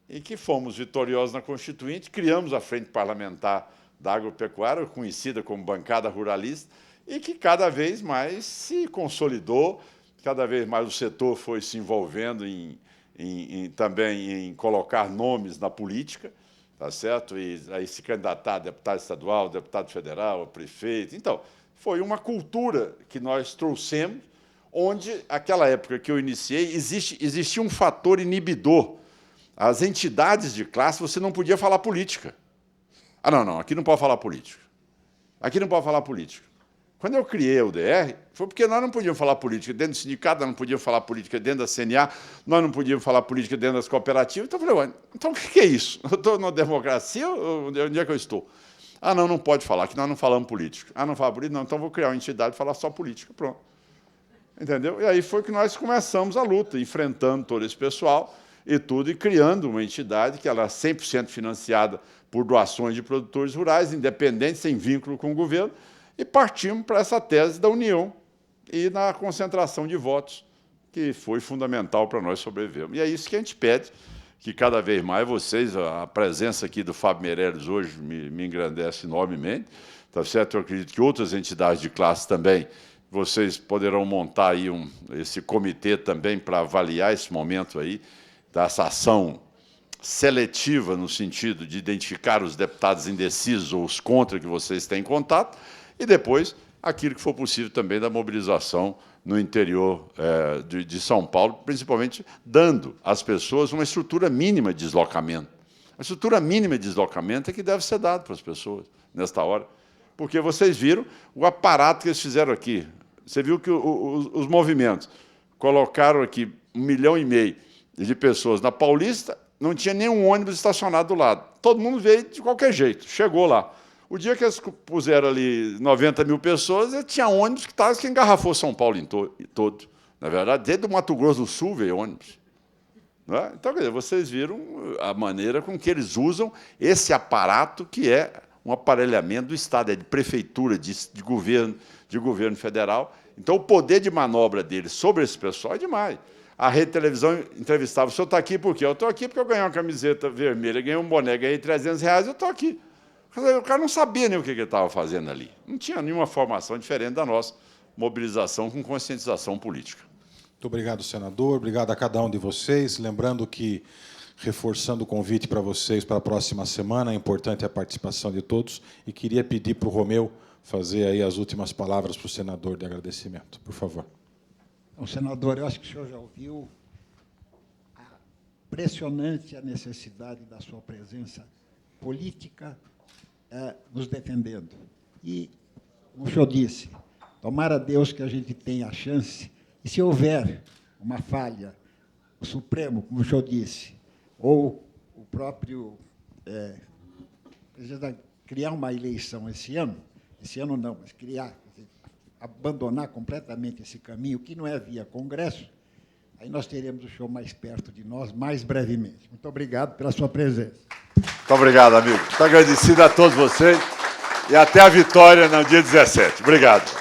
E que fomos vitoriosos na Constituinte, criamos a Frente Parlamentar da Agropecuária, conhecida como Bancada Ruralista, e que cada vez mais se consolidou, cada vez mais o setor foi se envolvendo também em colocar nomes na política, tá certo? E aí se candidatar a deputado estadual, deputado federal, prefeito. Então, foi uma cultura que nós trouxemos, onde, naquela época que eu iniciei, existia um fator inibidor. As entidades de classe, você não podia falar política. Ah, não, aqui não pode falar política. Aqui não pode falar política. Quando eu criei a UDR, foi porque nós não podíamos falar política dentro do sindicato, nós não podíamos falar política dentro da CNA, nós não podíamos falar política dentro das cooperativas. Então, eu falei, então o que é isso? Eu estou na democracia ou onde é que eu estou? Ah, não pode falar, que nós não falamos política. Ah, não fala política? Não, então vou criar uma entidade e falar só política. Pronto. Entendeu? E aí foi que nós começamos a luta, enfrentando todo esse pessoal e tudo, e criando uma entidade que ela é 100% financiada por doações de produtores rurais, independentes, sem vínculo com o governo, e partimos para essa tese da união e na concentração de votos, que foi fundamental para nós sobrevivermos. E é isso que a gente pede, que cada vez mais vocês, a presença aqui do Fábio Meirelles hoje me engrandece enormemente, tá certo? Eu acredito que outras entidades de classe também, vocês poderão montar aí esse comitê também para avaliar esse momento aí, dessa ação seletiva, no sentido de identificar os deputados indecisos ou os contra que vocês têm contato, e depois aquilo que for possível também da mobilização no interior de São Paulo, principalmente dando às pessoas uma estrutura mínima de deslocamento. A estrutura mínima de deslocamento é que deve ser dada para as pessoas nesta hora, porque vocês viram o aparato que eles fizeram aqui. Você viu que os movimentos colocaram aqui 1,5 milhão de pessoas na Paulista, não tinha nenhum ônibus estacionado do lado. Todo mundo veio de qualquer jeito, chegou lá. O dia que eles puseram ali 90 mil pessoas, tinha ônibus que engarrafou São Paulo todo. Na verdade, desde o Mato Grosso do Sul veio ônibus. Não é? Então, quer dizer, vocês viram a maneira com que eles usam esse aparato que é um aparelhamento do Estado, é de prefeitura, de governo federal. Então, o poder de manobra deles sobre esse pessoal é demais. A Rede Televisão entrevistava, o senhor está aqui por quê? Eu estou aqui porque eu ganhei uma camiseta vermelha, ganhei um boné, ganhei R$300, eu estou aqui. O cara não sabia nem o que ele estava fazendo ali. Não tinha nenhuma formação diferente da nossa mobilização com conscientização política. Muito obrigado, senador. Obrigado a cada um de vocês. Lembrando que, reforçando o convite para vocês para a próxima semana, é importante a participação de todos, e queria pedir para o Romeu fazer aí as últimas palavras para o senador de agradecimento. Por favor. Então, senador, eu acho que o senhor já ouviu a pressionante a necessidade da sua presença política nos defendendo. E, como o senhor disse, tomara a Deus que a gente tenha a chance, e se houver uma falha, o Supremo, como o senhor disse, ou o próprio criar uma eleição esse ano não, mas abandonar completamente esse caminho, que não é via Congresso, aí nós teremos o senhor mais perto de nós, mais brevemente. Muito obrigado pela sua presença. Muito obrigado, amigo. Estou agradecido a todos vocês e até a vitória no dia 17. Obrigado.